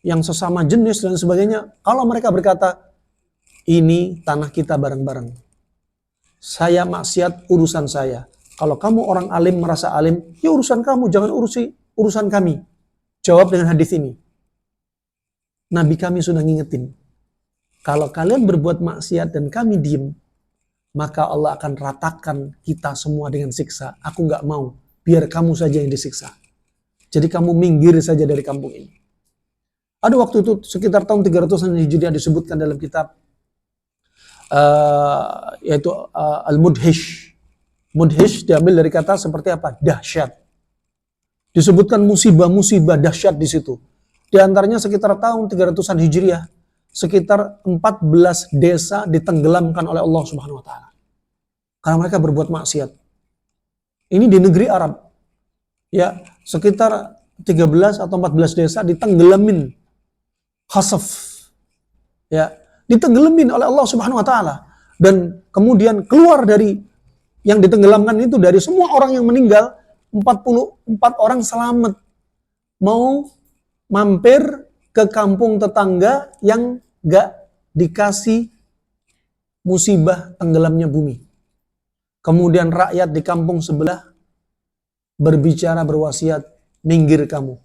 yang sesama jenis dan sebagainya, kalau mereka berkata, ini tanah kita bareng-bareng. Saya maksiat, urusan saya. Kalau kamu orang alim merasa alim, ya urusan kamu, jangan urusi urusan kami. Jawab dengan hadis ini. Nabi kami sudah ngingetin, kalau kalian berbuat maksiat dan kami diem, maka Allah akan ratakan kita semua dengan siksa. Aku nggak mau, biar kamu saja yang disiksa. Jadi kamu minggir saja dari kampung ini. Ada waktu itu sekitar tahun 300-an Hijriah disebutkan dalam kitab yaitu Al-Mudhish. Mudhish diambil dari kata seperti apa? Dahsyat. Disebutkan musibah-musibah dahsyat di situ. Di antaranya sekitar tahun 300-an Hijriah, sekitar 14 desa ditenggelamkan oleh Allah Subhanahu wa taala. Karena mereka berbuat maksiat. Ini di negeri Arab. Ya, sekitar 13 atau 14 desa ditenggelamin. Khasaf. Ya, ditenggelamin oleh Allah Subhanahu wa taala. Dan kemudian keluar dari yang ditenggelamkan itu, dari semua orang yang meninggal, 44 orang selamat. Mau mampir ke kampung tetangga yang gak dikasih musibah tenggelamnya bumi. Kemudian rakyat di kampung sebelah berbicara, berwasiat, minggir kamu,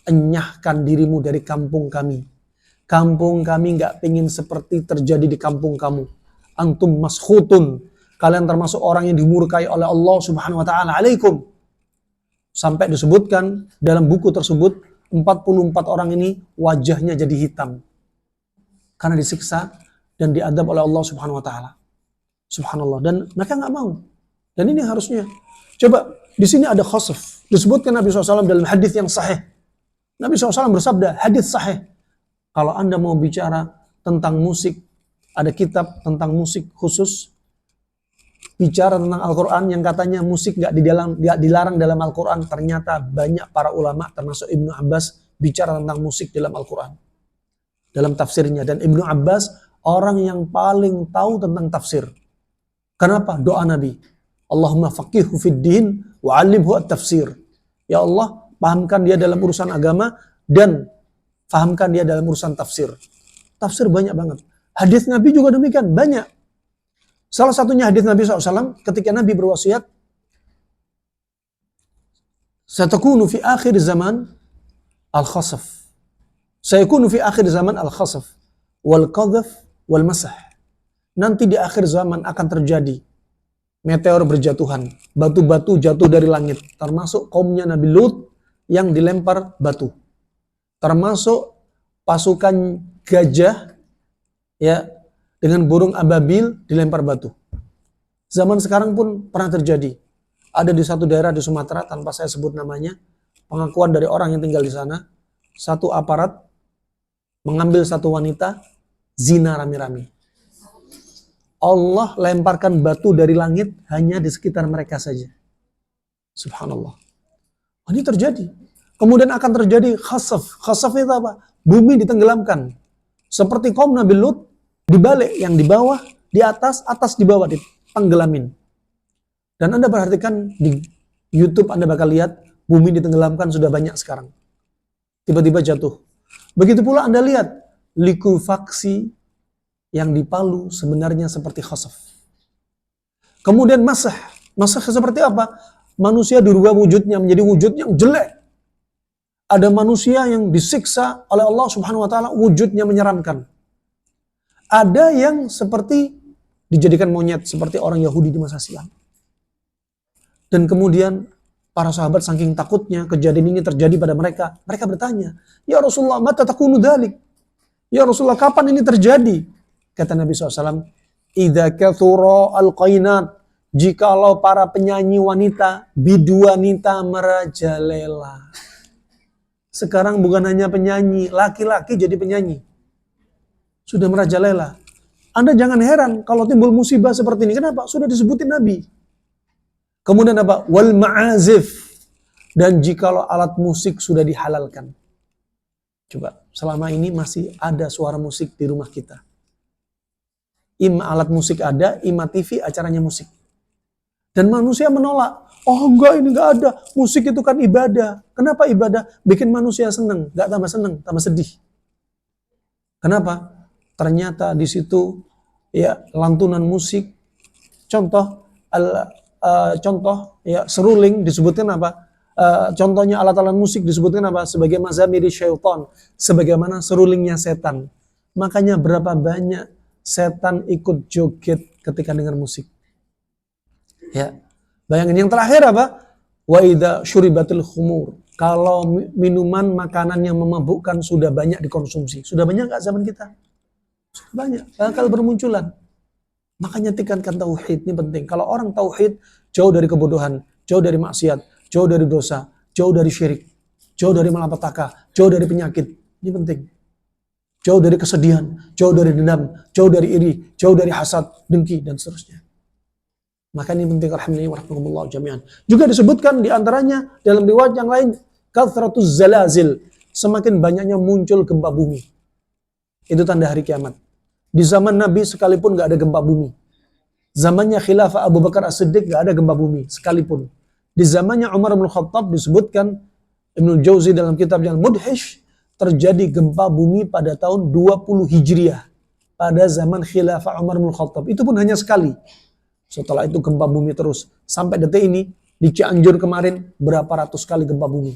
enyahkan dirimu dari kampung kami. Kampung kami gak pingin seperti terjadi di kampung kamu. Antum maskhutun, kalian termasuk orang yang dimurkai oleh Allah Subhanahu wa taala. Alaikum. Sampai disebutkan dalam buku tersebut, 44 orang ini wajahnya jadi hitam karena disiksa dan diadab oleh Allah Subhanahu wa taala. Subhanallah, dan mereka nggak mau. Dan ini harusnya. Coba di sini ada khasaf. Disebutkan Nabi SAW dalam hadis yang sahih. Nabi SAW bersabda, hadis sahih. Kalau Anda mau bicara tentang musik, ada kitab tentang musik khusus. Bicara tentang Al-Quran yang katanya musik nggak dilarang dalam Al-Quran. Ternyata banyak para ulama termasuk Ibnu Abbas bicara tentang musik dalam Al-Quran. Dalam tafsirnya. Dan Ibnu Abbas orang yang paling tahu tentang tafsir. Kenapa? Doa Nabi. Allahumma faqihhu fid din wa 'allimhu at-tafsir. Ya Allah, pahamkan dia dalam urusan agama dan fahamkan dia dalam urusan tafsir. Tafsir banyak banget. Hadis Nabi juga demikian, banyak. Salah satunya hadis Nabi SAW ketika Nabi berwasiat, satakunu fi akhir zaman al-khasaf. Sayakunu fi akhir zaman al-khasaf wal qadhaf wal masah. Nanti di akhir zaman akan terjadi meteor berjatuhan, batu-batu jatuh dari langit, termasuk kaumnya Nabi Lut yang dilempar batu. Termasuk pasukan gajah ya dengan burung ababil dilempar batu. Zaman sekarang pun pernah terjadi. Ada di satu daerah di Sumatera, tanpa saya sebut namanya, pengakuan dari orang yang tinggal di sana, satu aparat mengambil satu wanita, zina rame-rame. Allah lemparkan batu dari langit hanya di sekitar mereka saja. Subhanallah. Ini terjadi. Kemudian akan terjadi khasaf. Khasaf itu apa? Bumi ditenggelamkan. Seperti kaum Nabi Lut, dibalik, yang di bawah, di atas, atas di bawah, ditenggelamin. Dan Anda perhatikan di YouTube, Anda bakal lihat bumi ditenggelamkan sudah banyak sekarang. Tiba-tiba jatuh. Begitu pula Anda lihat likuifaksi yang di Palu sebenarnya seperti khasaf. Kemudian masah. Masah seperti apa? Manusia dirubah wujudnya menjadi wujud yang jelek. Ada manusia yang disiksa oleh Allah Subhanahu wa taala, wujudnya menyeramkan. Ada yang seperti dijadikan monyet seperti orang Yahudi di masa silam. Dan kemudian para sahabat saking takutnya kejadian ini terjadi pada mereka, mereka bertanya, "Ya Rasulullah, mata takunu dzalik?" Ya Rasulullah, kapan ini terjadi? Kata Nabi SAW, "Idza kathura al-qainat." Jikalau para penyanyi wanita, bidu wanita merajalela. Sekarang bukan hanya penyanyi, laki-laki jadi penyanyi. Sudah merajalela. Anda jangan heran kalau timbul musibah seperti ini. Kenapa? Sudah disebutin Nabi. Kemudian apa? Wal ma'azif. Dan jikalau alat musik sudah dihalalkan. Coba, selama ini masih ada suara musik di rumah kita. Ima alat musik ada, ima TV acaranya musik. Dan manusia menolak. Oh enggak, ini enggak ada. Musik itu kan ibadah. Kenapa ibadah? Bikin manusia senang. Enggak tambah senang, tambah sedih. Kenapa? Ternyata di situ ya lantunan musik. Contoh ya seruling disebutkan apa? Contohnya alat-alat musik disebutkan apa? Sebagai mazamiri syaitan. Sebagaimana serulingnya setan. Makanya berapa banyak setan ikut joget ketika dengar musik. Ya, bayangin yang terakhir apa? Wa idza syuribatil khumur. Kalau minuman, makanan yang memabukkan sudah banyak dikonsumsi. Sudah banyak nggak zaman kita? Sudah banyak. Bakal bermunculan. Makanya tekankan tauhid, ini penting. Kalau orang tauhid, jauh dari kebodohan, jauh dari maksiat, jauh dari dosa, jauh dari syirik, jauh dari malapetaka, jauh dari penyakit. Ini penting. Jauh dari kesedihan, jauh dari dendam, jauh dari iri, jauh dari hasad, dengki, dan seterusnya. Maka ini penting, alhamdulillah jami'an. Juga disebutkan diantaranya dalam riwayat yang lain, kathratuz zalazil, semakin banyaknya muncul gempa bumi. Itu tanda hari kiamat. Di zaman Nabi sekalipun gak ada gempa bumi. Zamannya khilafah Abu Bakar As-Siddiq gak ada gempa bumi sekalipun. Di zamannya Umar bin Khattab disebutkan, Ibnu Jauzi dalam kitabnya Al-Mudhish, terjadi gempa bumi pada tahun 20 Hijriah. Pada zaman khilafah Umar bin Khattab. Itu pun hanya sekali. Setelah itu gempa bumi terus. Sampai detik ini, di Cianjur kemarin, berapa ratus kali gempa bumi.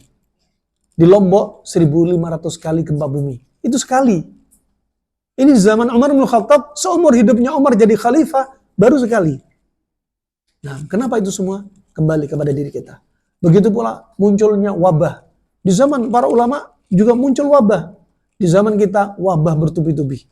Di Lombok, 1.500 kali gempa bumi. Itu sekali. Ini zaman Umar bin Khattab, seumur hidupnya Umar jadi khalifah, baru sekali. Nah, kenapa itu semua? Kembali kepada diri kita. Begitu pula munculnya wabah. Di zaman para ulama juga muncul wabah. Di zaman kita, wabah bertubi-tubi.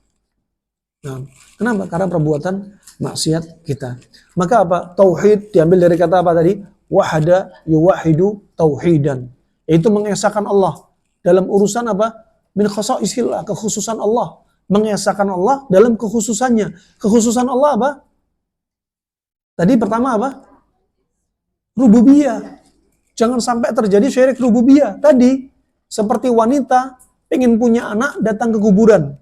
Nah, kenapa? Karena perbuatan maksiat kita. Maka apa? Tauhid diambil dari kata apa tadi? Wahada yuwahidu tauhidan. Yaitu mengesahkan Allah. Dalam urusan apa? Min khasaisillah, kekhususan Allah. Mengesahkan Allah dalam kekhususannya. Kekhususan Allah apa? Tadi pertama apa? Rububiyah. Jangan sampai terjadi syirik rububiyah. Tadi, seperti wanita ingin punya anak datang ke kuburan.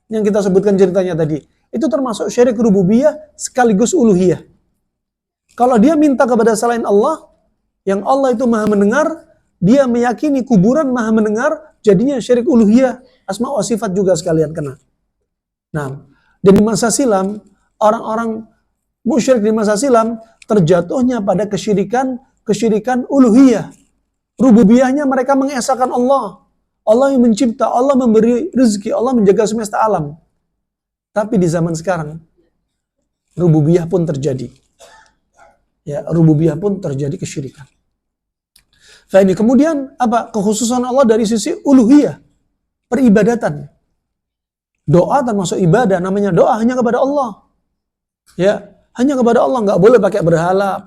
Yang kita sebutkan ceritanya tadi. Itu termasuk syirik rububiyah sekaligus uluhiyah. Kalau dia minta kepada selain Allah, yang Allah itu maha mendengar, dia meyakini kuburan maha mendengar, jadinya syirik uluhiyah. Asma wa sifat juga sekalian kena. Nah, dan di masa silam, orang-orang musyrik di masa silam terjatuhnya pada kesyirikan uluhiyah. Rububiyahnya mereka mengesahkan Allah. Allah yang mencipta, Allah memberi rezeki, Allah menjaga semesta alam. Tapi di zaman sekarang, rububiyah pun terjadi. Ya, rububiyah pun terjadi kesyirikan. Nah ini kemudian apa? Kekhususan Allah dari sisi uluhiyah, peribadatan. Doa termasuk ibadah, namanya doa hanya kepada Allah. Ya, hanya kepada Allah, nggak boleh pakai berhala,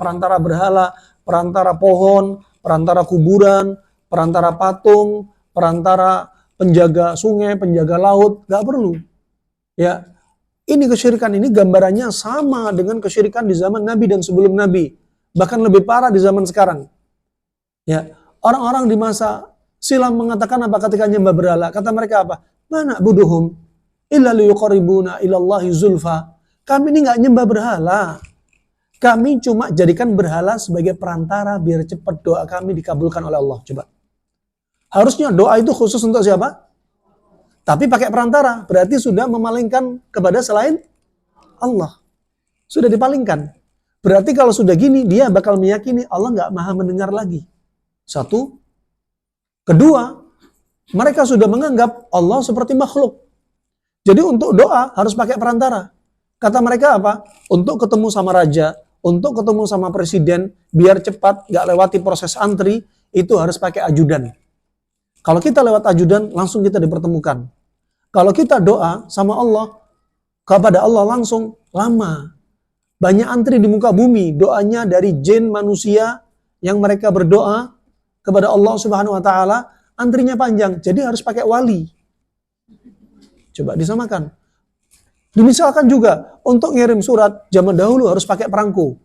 perantara pohon, perantara kuburan, perantara patung, perantara penjaga sungai, penjaga laut, nggak perlu. Ya, ini kesyirikan ini gambarannya sama dengan kesyirikan di zaman Nabi dan sebelum Nabi, bahkan lebih parah di zaman sekarang. Ya, orang-orang di masa silam mengatakan apa ketika nyembah berhala? Kata mereka apa? Mana buduhum illa liyuqarribuna ilallahi zulfa. Kami ini nggak nyembah berhala. Kami cuma jadikan berhala sebagai perantara biar cepat doa kami dikabulkan oleh Allah. Coba. Harusnya doa itu khusus untuk siapa? Tapi pakai perantara. Berarti sudah memalingkan kepada selain Allah. Sudah dipalingkan. Berarti kalau sudah gini, dia bakal meyakini Allah nggak maha mendengar lagi. Satu. Kedua, mereka sudah menganggap Allah seperti makhluk. Jadi untuk doa harus pakai perantara. Kata mereka apa? Untuk ketemu sama raja, untuk ketemu sama presiden, biar cepat, gak lewati proses antri, itu harus pakai ajudan. Kalau kita lewat ajudan, langsung kita dipertemukan. Kalau kita doa sama Allah, kepada Allah langsung, lama. Banyak antri di muka bumi, doanya dari jin manusia, yang mereka berdoa kepada Allah Subhanahu Wa Taala, antrinya panjang, jadi harus pakai wali. Coba disamakan. Dimisalkan juga, untuk ngirim surat, zaman dahulu harus pakai perangko.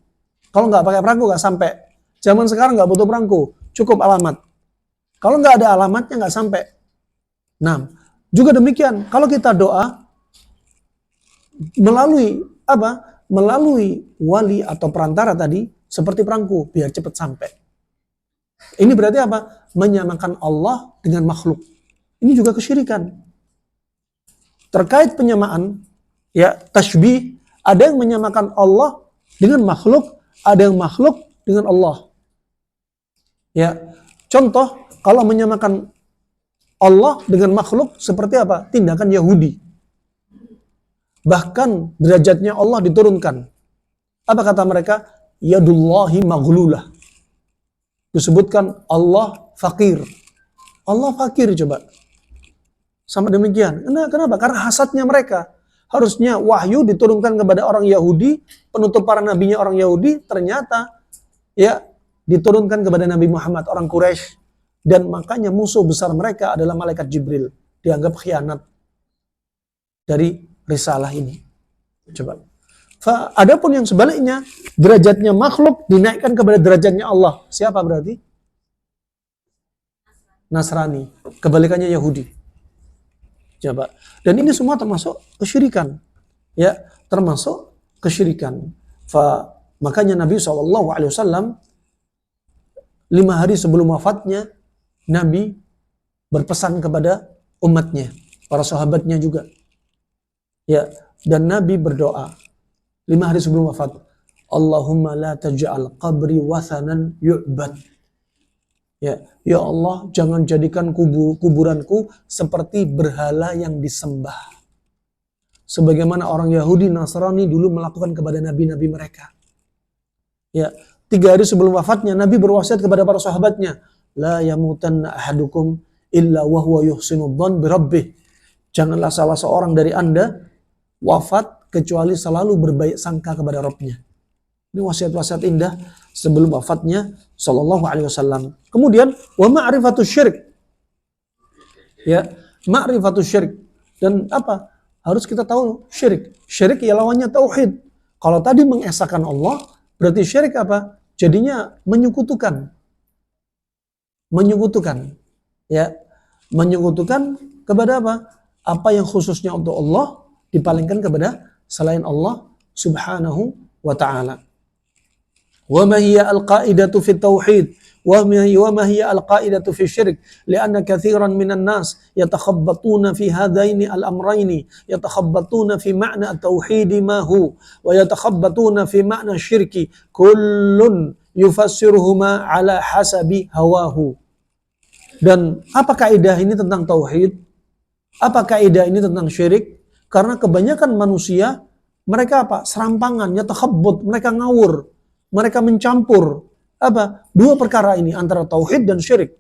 Kalau nggak pakai perangko, nggak sampai. Zaman sekarang nggak butuh perangko, cukup alamat. Kalau nggak ada alamatnya, nggak sampai. Nah, juga demikian, kalau kita doa, melalui apa? Melalui wali atau perantara tadi, seperti perangko, biar cepat sampai. Ini berarti apa? Menyamakan Allah dengan makhluk. Ini juga kesyirikan. Terkait penyamaan, ya, tasbih, ada yang menyamakan Allah dengan makhluk, ada yang makhluk dengan Allah. Ya, contoh, kalau menyamakan Allah dengan makhluk, seperti apa? Tindakan Yahudi. Bahkan derajatnya Allah diturunkan. Apa kata mereka? Yadullahi maghlulah. Disebutkan Allah fakir. Allah fakir coba. Sama demikian. Kenapa? Karena hasadnya mereka. Harusnya wahyu diturunkan kepada orang Yahudi, penutup para nabinya orang Yahudi, ternyata ya diturunkan kepada Nabi Muhammad, orang Quraisy, dan makanya musuh besar mereka adalah malaikat Jibril, dianggap khianat dari risalah ini. Coba. Adapun yang sebaliknya, derajatnya makhluk dinaikkan kepada derajatnya Allah. Siapa berarti? Nasrani. Kebalikannya Yahudi. Coba. Dan ini semua termasuk kesyirikan. Ya, termasuk kesyirikan. Makanya Nabi SAW 5 hari sebelum wafatnya, Nabi berpesan kepada umatnya, para sahabatnya juga. Ya, dan Nabi berdoa 5 hari sebelum wafat. Allahumma la taj'al qabri wathanan yu'bad. Ya Allah, jangan jadikan kuburanku seperti berhala yang disembah. Sebagaimana orang Yahudi Nasrani dulu melakukan kepada nabi-nabi mereka. Ya, 3 hari sebelum wafatnya Nabi berwasiat kepada para sahabatnya, la yamutanna ahadukum illa wa huwa yuhsinu dzan bi rabbih. Janganlah salah seorang dari Anda wafat kecuali selalu berbaik sangka kepada Rabbnya. Ini wasiat-wasiat indah sebelum wafatnya sallallahu alaihi wasallam. Kemudian wa ma'rifatus syirik. Ya, ma'rifatus syirik. Dan apa? Harus kita tahu syirik. Syirik ya lawannya tauhid. Kalau tadi mengesahkan Allah, berarti syirik apa? Jadinya menyekutukan. Menyekutukan. Ya, menyekutukan kepada apa? Apa yang khususnya untuk Allah dipalingkan kepada selain Allah Subhanahu wa taala. Wa ma hiya al-qa'idatu fi tauhid wa ma hiya al-qa'idatu fi syirk li'anna katsiran minan nas yatakhabbatuna fi hadaini al-amrayni yatakhabbatuna fi ma'na at-tauhid ma hu wa yatakhabbatuna fi ma'na asy-syirki kullun yufassiruhuma ala hasabi hawahu. Dan apa kaidah ini tentang tauhid? Apa kaidah ini tentang syirik? Karena kebanyakan manusia mereka apa? Serampangan, yatakhabbut, mereka ngawur, mereka mencampur apa? Dua perkara ini antara tauhid dan syirik.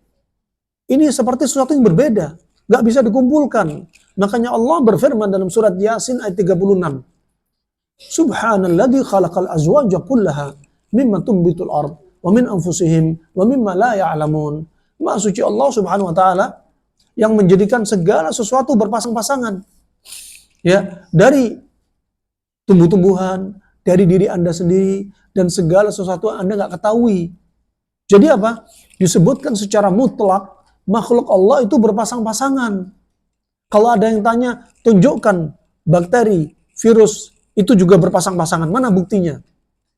Ini seperti sesuatu yang berbeda, nggak bisa dikumpulkan. Makanya Allah berfirman dalam surat Yasin ayat 36. Subhanalladzi khalaqal azwaja kullaha mimma tumbitul ard wa min anfusihim wa mimma la ya'lamun. Maha suci Allah Subhanahu wa taala yang menjadikan segala sesuatu berpasang-pasangan. Ya, dari tumbuh-tumbuhan, dari diri Anda sendiri dan segala sesuatu yang Anda nggak ketahui. Jadi apa? Disebutkan secara mutlak makhluk Allah itu berpasang-pasangan. Kalau ada yang tanya, tunjukkan bakteri, virus itu juga berpasang-pasangan. Mana buktinya?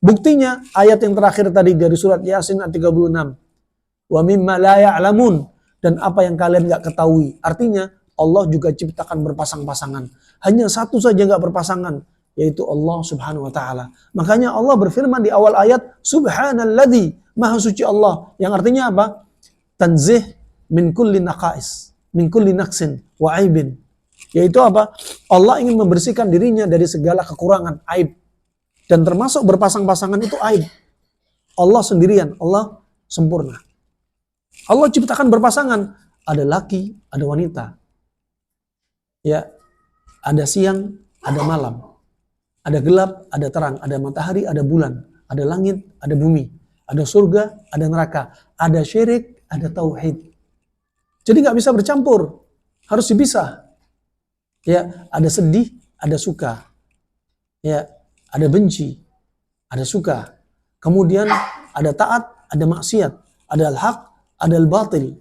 Buktinya ayat yang terakhir tadi dari surat Yasin ayat 36. Wa mimma la ya'lamun, dan apa yang kalian nggak ketahui. Artinya Allah juga ciptakan berpasang-pasangan. Hanya satu saja nggak berpasangan, yaitu Allah Subhanahu wa taala. Makanya Allah berfirman di awal ayat, Subhanalladzi, maha suci Allah, yang artinya apa? Tanzih min kulli naqais, min kulli naqsin wa aibin. Yaitu apa? Allah ingin membersihkan dirinya dari segala kekurangan, aib. Dan termasuk berpasang-pasangan itu aib. Allah sendirian, Allah sempurna. Allah ciptakan berpasangan, ada laki, ada wanita. Ya, ada siang, ada malam. Ada gelap, ada terang, ada matahari, ada bulan, ada langit, ada bumi, ada surga, ada neraka, ada syirik, ada tauhid. Jadi nggak bisa bercampur, harus dipisah. Ya, ada sedih, ada suka. Ya, ada benci, ada suka. Kemudian ada taat, ada maksiat, ada al-haq, ada al-batil.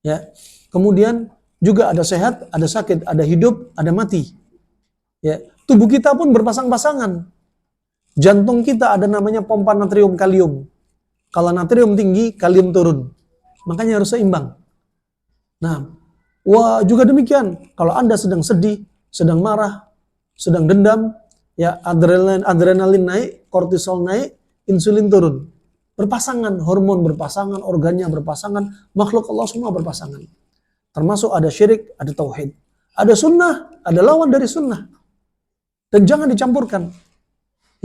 Ya. Kemudian juga ada sehat, ada sakit, ada hidup, ada mati. Ya, tubuh kita pun berpasang-pasangan. Jantung kita ada namanya pompa natrium kalium. Kalau natrium tinggi, kalium turun. Makanya harus seimbang. Nah, juga demikian. Kalau Anda sedang sedih, sedang marah, sedang dendam, ya adrenalin naik, kortisol naik, insulin turun. Berpasangan, hormon berpasangan, organnya berpasangan, makhluk Allah semua berpasangan. Termasuk ada syirik, ada tauhid. Ada sunnah, ada lawan dari sunnah. Dan jangan dicampurkan.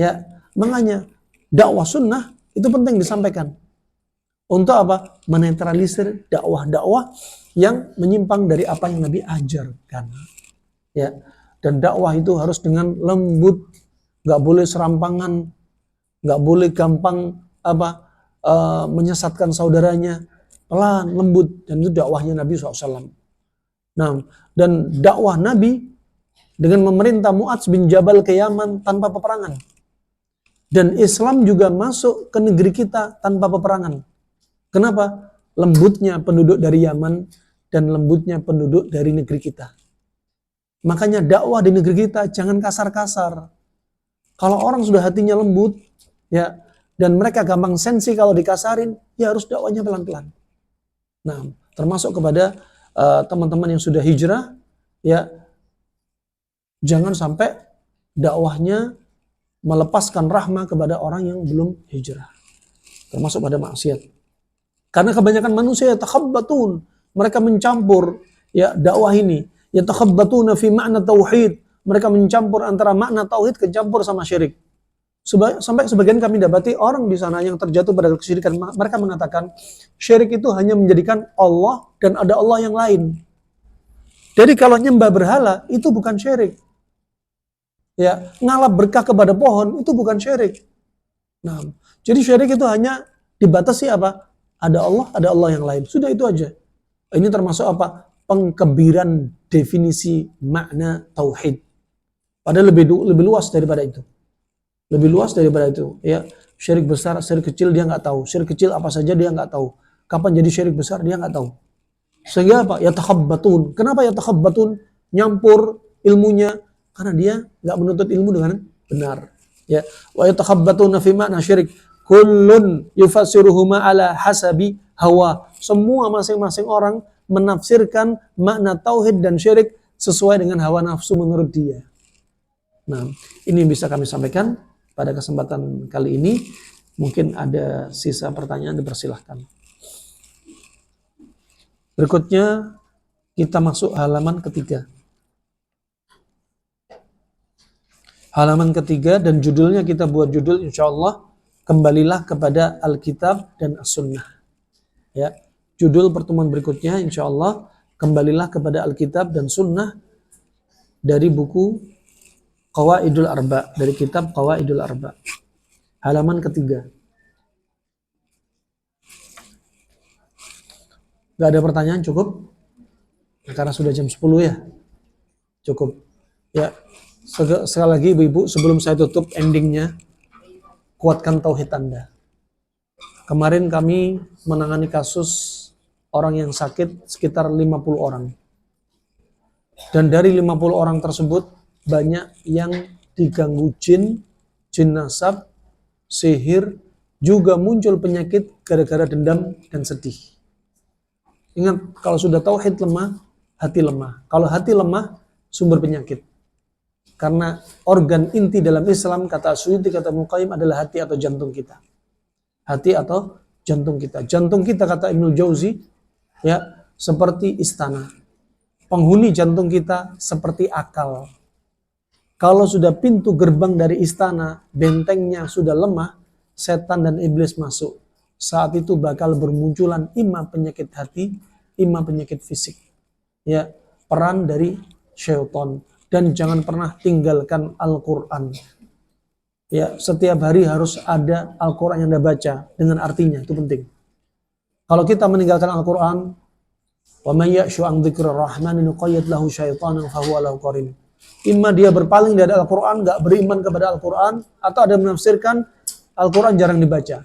Ya, makanya dakwah sunnah itu penting disampaikan. Untuk apa? Menetralisir dakwah-dakwah yang menyimpang dari apa yang Nabi ajarkan. Ya, dan dakwah itu harus dengan lembut, nggak boleh serampangan, nggak boleh gampang menyesatkan saudaranya, pelan, lembut, dan itu dakwahnya Nabi SAW. Nah, dan dakwah Nabi dengan memerintah Mu'adz bin Jabal ke Yaman tanpa peperangan. Dan Islam juga masuk ke negeri kita tanpa peperangan. Kenapa? Lembutnya penduduk dari Yaman dan lembutnya penduduk dari negeri kita. Makanya dakwah di negeri kita jangan kasar-kasar. Kalau orang sudah hatinya lembut, ya, dan mereka gampang sensi kalau dikasarin, ya harus dakwanya pelan-pelan. Nah, termasuk kepada teman-teman yang sudah hijrah, ya, jangan sampai dakwahnya melepaskan rahmah kepada orang yang belum hijrah. Termasuk pada maksiat. Karena kebanyakan manusia yatakhabbatun, mereka mencampur ya dakwah ini. Yatakhabbatuna fi makna tauhid, mereka mencampur antara makna tauhid kecampur sama syirik. Sampai sebagian kami dapati orang di sana yang terjatuh pada kesyirikan, mereka mengatakan syirik itu hanya menjadikan Allah dan ada Allah yang lain. Jadi kalau nyembah berhala itu bukan syirik. Ya, ngalap berkah kepada pohon itu bukan syirik. Nah, jadi syirik itu hanya dibatasi apa? Ada Allah yang lain. Sudah itu aja. Ini termasuk apa? Pengkebiran definisi makna tauhid. Padahal lebih luas daripada itu. Lebih luas daripada itu. Ya, syirik besar, syirik kecil dia nggak tahu. Syirik kecil apa saja dia nggak tahu. Kapan jadi syirik besar dia nggak tahu. Sehingga apa? Yatakhabbatun. Kenapa yatakhabbatun? Nyampur ilmunya karena dia nggak menuntut ilmu dengan benar. Ya, wa yatakhabbatuna fi ma'na syirik. Kullun yufassiruhuma ala hasabi hawa. Semua masing-masing orang menafsirkan makna tauhid dan syirik sesuai dengan hawa nafsu menurut dia. Nah, ini yang bisa kami sampaikan pada kesempatan kali ini. Mungkin ada sisa pertanyaan, dipersilahkan. Berikutnya kita masuk halaman ketiga. Halaman ketiga, dan judulnya kita buat judul insyaallah kembalilah kepada Alkitab dan As-Sunnah. Ya, judul pertemuan berikutnya insyaallah kembalilah kepada Alkitab dan Sunnah dari buku Qawaidul Arba, dari kitab Qawaidul Arba. Halaman ketiga. Gak ada pertanyaan, cukup? Nah, karena sudah jam 10 ya. Cukup. Ya, sekali lagi Ibu-ibu, sebelum saya tutup endingnya, kuatkan tauhid Anda. Kemarin kami menangani kasus orang yang sakit sekitar 50 orang. Dan dari 50 orang tersebut, banyak yang diganggu jin nasab, sihir, juga muncul penyakit gara-gara dendam dan sedih. Ingat, kalau sudah tauhid lemah, hati lemah. Kalau hati lemah, sumber penyakit. Karena organ inti dalam Islam, kata Suyuti, kata Muqayyim, adalah hati atau jantung kita. Hati atau jantung kita. Jantung kita, kata Ibnu Jauzi, ya, seperti istana. Penghuni jantung kita seperti akal. Kalau sudah pintu gerbang dari istana, bentengnya sudah lemah, setan dan iblis masuk. Saat itu bakal bermunculan imam penyakit hati, imam penyakit fisik. Ya, peran dari syaitan. Dan jangan pernah tinggalkan Al-Quran. Ya, setiap hari harus ada Al-Quran yang Anda baca dengan artinya, itu penting. Kalau kita meninggalkan Al-Quran, wa may ya'shu an dzikrir rahmani nuqayyid lahu syaitanan fahuwa lahu qarin. Imma dia berpaling dari Al-Quran, gak beriman kepada Al-Quran, atau ada menafsirkan Al-Quran jarang dibaca.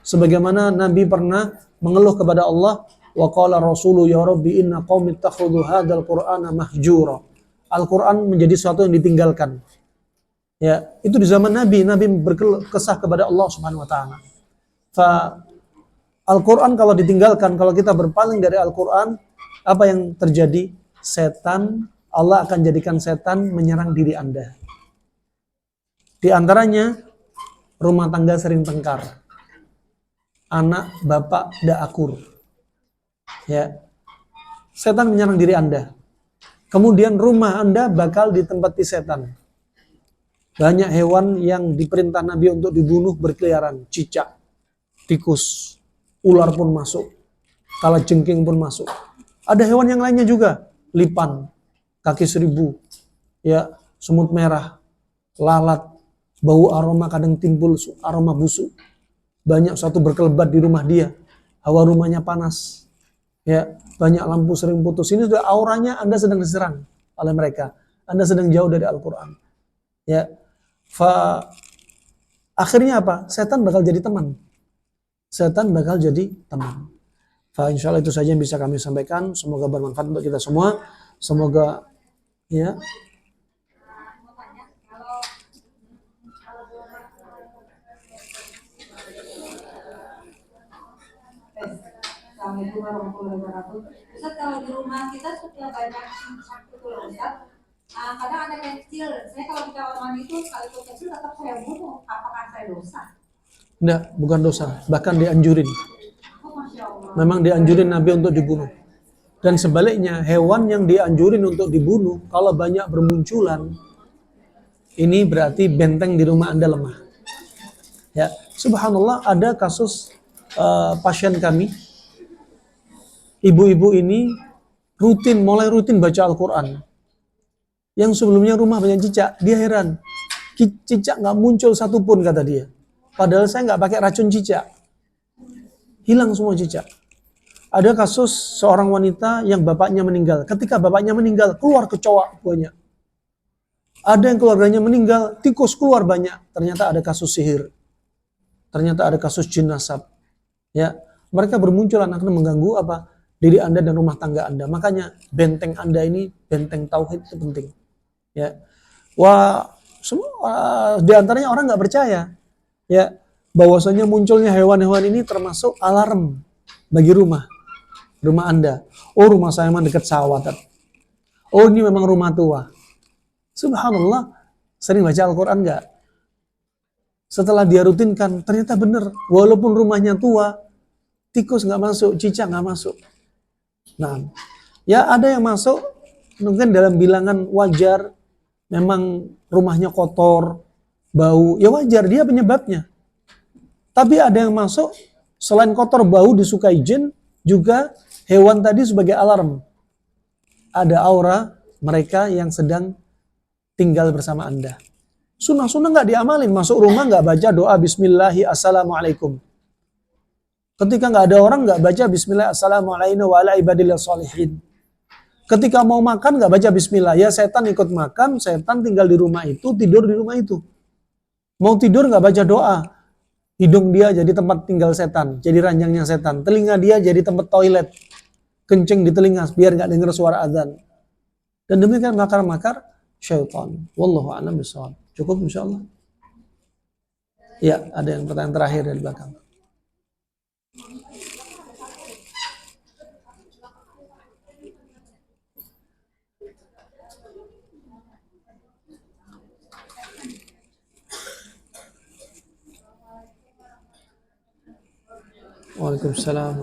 Sebagaimana Nabi pernah mengeluh kepada Allah, wa qala rasulu ya rabbi inna qaumi ittakhadhu hadzal qur'ana mahjura. Al-Quran menjadi sesuatu yang ditinggalkan. Ya, itu di zaman Nabi berkesah kepada Allah Subhanahu wa taala. Al-Quran kalau ditinggalkan, kalau kita berpaling dari Al-Quran, apa yang terjadi? Setan, Allah akan jadikan setan menyerang diri Anda. Di antaranya, rumah tangga sering tengkar. Anak, bapak, tidak akur. Ya. Setan menyerang diri Anda. Kemudian rumah Anda bakal ditempati setan. Banyak hewan yang diperintah Nabi untuk dibunuh berkeliaran. Cicak, tikus, ular pun masuk. Kalajengking pun masuk. Ada hewan yang lainnya juga. Lipan, kaki seribu, ya, semut merah, lalat, bau aroma kadang timbul aroma busuk. Banyak suatu berkelebat di rumah dia. Hawa rumahnya panas. Ya, banyak lampu sering putus. Ini sudah auranya Anda sedang diserang oleh mereka. Anda sedang jauh dari Al-Quran. Ya, akhirnya apa? Setan bakal jadi teman. Setan bakal jadi teman. Insya Allah itu saja yang bisa kami sampaikan. Semoga bermanfaat untuk kita semua. Semoga ya. Assalamualaikum warahmatullahi wabarakatuh. Ustaz, kalau di rumah kita sudah banyak sakit Ustaz. Kadang ada yang kecil. Saya kalau di kamar mandi itu kalau itu kecil tetap saya bunuh. Apakah saya dosa? Enggak, bukan dosa. Bahkan dianjurin. Memang dianjurin Nabi untuk dibunuh. Dan sebaliknya, hewan yang dianjurin untuk dibunuh, kalau banyak bermunculan, ini berarti benteng di rumah Anda lemah. Ya, subhanallah, ada kasus pasien kami. Ibu-ibu ini mulai rutin baca Al-Quran. Yang sebelumnya rumah banyak cicak, dia heran. Cicak nggak muncul satupun, kata dia. Padahal saya nggak pakai racun cicak. Hilang semua cicak. Ada kasus seorang wanita yang bapaknya meninggal. Ketika bapaknya meninggal, keluar kecoa banyak. Ada yang keluarganya meninggal, tikus keluar banyak. Ternyata ada kasus sihir. Ternyata ada kasus jin nasab. Ya, mereka bermunculan akan mengganggu apa? Diri Anda dan rumah tangga Anda. Makanya benteng Anda ini, benteng tauhid itu penting. Ya, di antaranya orang nggak percaya. Ya, bahwasanya munculnya hewan-hewan ini termasuk alarm bagi rumah Anda. Oh, rumah saya memang dekat sawah. Oh, ini memang rumah tua. Subhanallah, sering baca Al-Quran nggak? Setelah dia rutinkan, ternyata benar. Walaupun rumahnya tua, tikus nggak masuk, cicak nggak masuk. Nah, ya ada yang masuk mungkin dalam bilangan wajar, memang rumahnya kotor, bau, ya wajar dia penyebabnya. Tapi ada yang masuk selain kotor, bau, disukai jin, juga hewan tadi sebagai alarm. Ada aura mereka yang sedang tinggal bersama Anda. Sunnah-sunnah nggak diamalin, masuk rumah nggak baca doa Bismillahi Assalamualaikum. Ketika nggak ada orang nggak baca Bismillah Assalamualaikum wa ala ibadillah sholihin. Ketika mau makan nggak baca Bismillah, ya setan ikut makan, setan tinggal di rumah itu, tidur di rumah itu. Mau tidur nggak baca doa, hidung dia jadi tempat tinggal setan, jadi ranjangnya setan. Telinga dia jadi tempat toilet, kencing di telinga biar nggak dengar suara azan. Dan demikian makar-makar syaitan. Wallahu a'lam bishawab. Cukup insyaallah. Ya, ada yang pertanyaan terakhir dari belakang. Waalaikumsalam.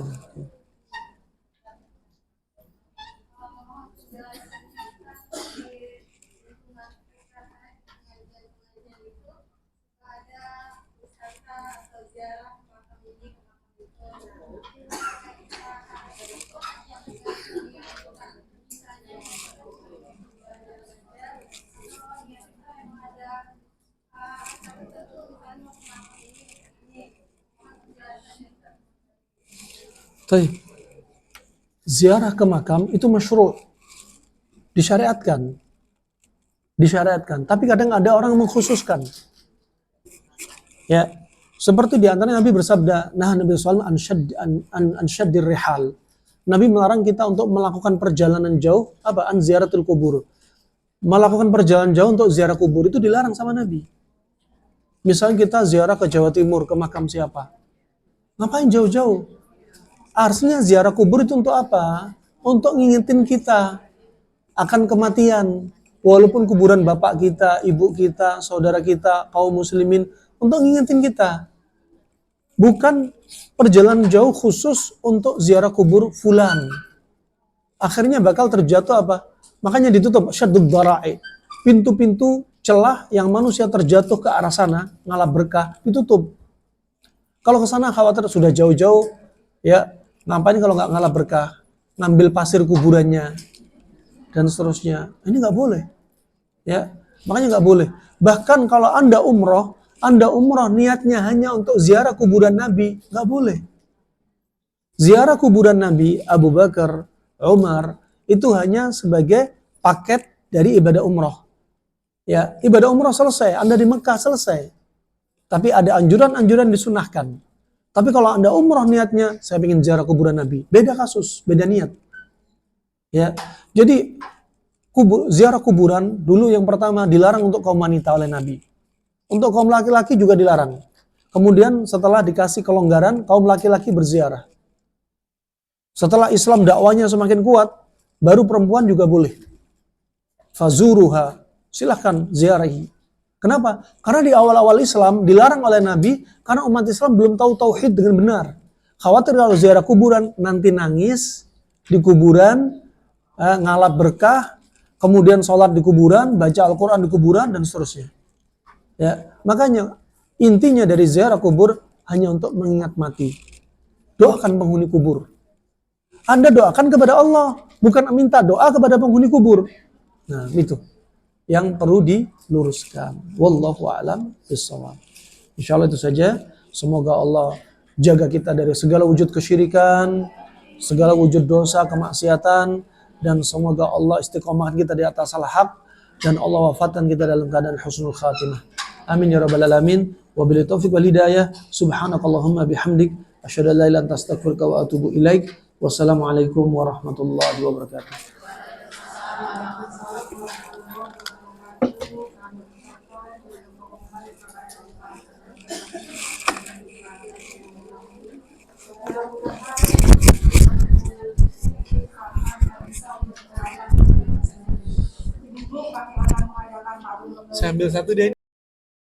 Ziarah ke makam itu masyru', disyariatkan. Tapi kadang ada orang mengkhususkan. Ya, seperti di antara Nabi bersabda, nah Nabi SAW an syaddir rihal. Nabi melarang kita untuk melakukan perjalanan jauh, an ziaratul kubur. Melakukan perjalanan jauh untuk ziarah kubur itu dilarang sama Nabi. Misalnya kita ziarah ke Jawa Timur, ke makam siapa? Ngapain jauh-jauh? Artinya ziarah kubur itu untuk apa? Untuk ngingetin kita akan kematian. Walaupun kuburan bapak kita, ibu kita, saudara kita, kaum muslimin, untuk ngingetin kita. Bukan perjalanan jauh khusus untuk ziarah kubur fulan. Akhirnya bakal terjatuh apa? Makanya ditutup syaddud dhara'i. Pintu-pintu celah yang manusia terjatuh ke arah sana, ngalap berkah, ditutup. Kalau ke sana khawatir sudah jauh-jauh, ya ngapain kalau nggak ngalap berkah, ngambil pasir kuburannya dan seterusnya. Ini nggak boleh, ya makanya nggak boleh. Bahkan kalau Anda umroh niatnya hanya untuk ziarah kuburan Nabi, nggak boleh. Ziarah kuburan Nabi, Abu Bakar, Umar itu hanya sebagai paket dari ibadah umroh. Ya, ibadah umroh selesai, Anda di Mekah selesai. Tapi ada anjuran-anjuran disunahkan. Tapi kalau Anda umroh niatnya, saya ingin ziarah kuburan Nabi. Beda kasus, beda niat. Ya, jadi ziarah kuburan dulu yang pertama dilarang untuk kaum wanita oleh Nabi. Untuk kaum laki-laki juga dilarang. Kemudian setelah dikasih kelonggaran, kaum laki-laki berziarah. Setelah Islam dakwanya semakin kuat, baru perempuan juga boleh. Fazuruha, silahkan ziarahi. Kenapa? Karena di awal-awal Islam dilarang oleh Nabi karena umat Islam belum tahu tauhid dengan benar. Khawatir kalau ziarah kuburan nanti nangis di kuburan, ngalap berkah, kemudian sholat di kuburan, baca Al-Quran di kuburan dan seterusnya. Ya, makanya intinya dari ziarah kubur hanya untuk mengingat mati. Doakan penghuni kubur. Anda doakan kepada Allah, bukan minta doa kepada penghuni kubur. Nah, itu yang perlu diluruskan. Wallahu a'lam bishawab. Insyaallah itu saja. Semoga Allah jaga kita dari segala wujud kesyirikan, segala wujud dosa, kemaksiatan, dan semoga Allah istiqomahkan kita di atas al-haq dan Allah wafatkan kita dalam keadaan husnul khatimah. Amin ya rabbal alamin. Wabillahi taufiq wal hidayah. Subhanakallahumma bihamdik asyhadu an la ilaha illa anta astaghfiruka wa atubu ilaik. Wassalamualaikum warahmatullahi wabarakatuh. Saya ambil satu deh.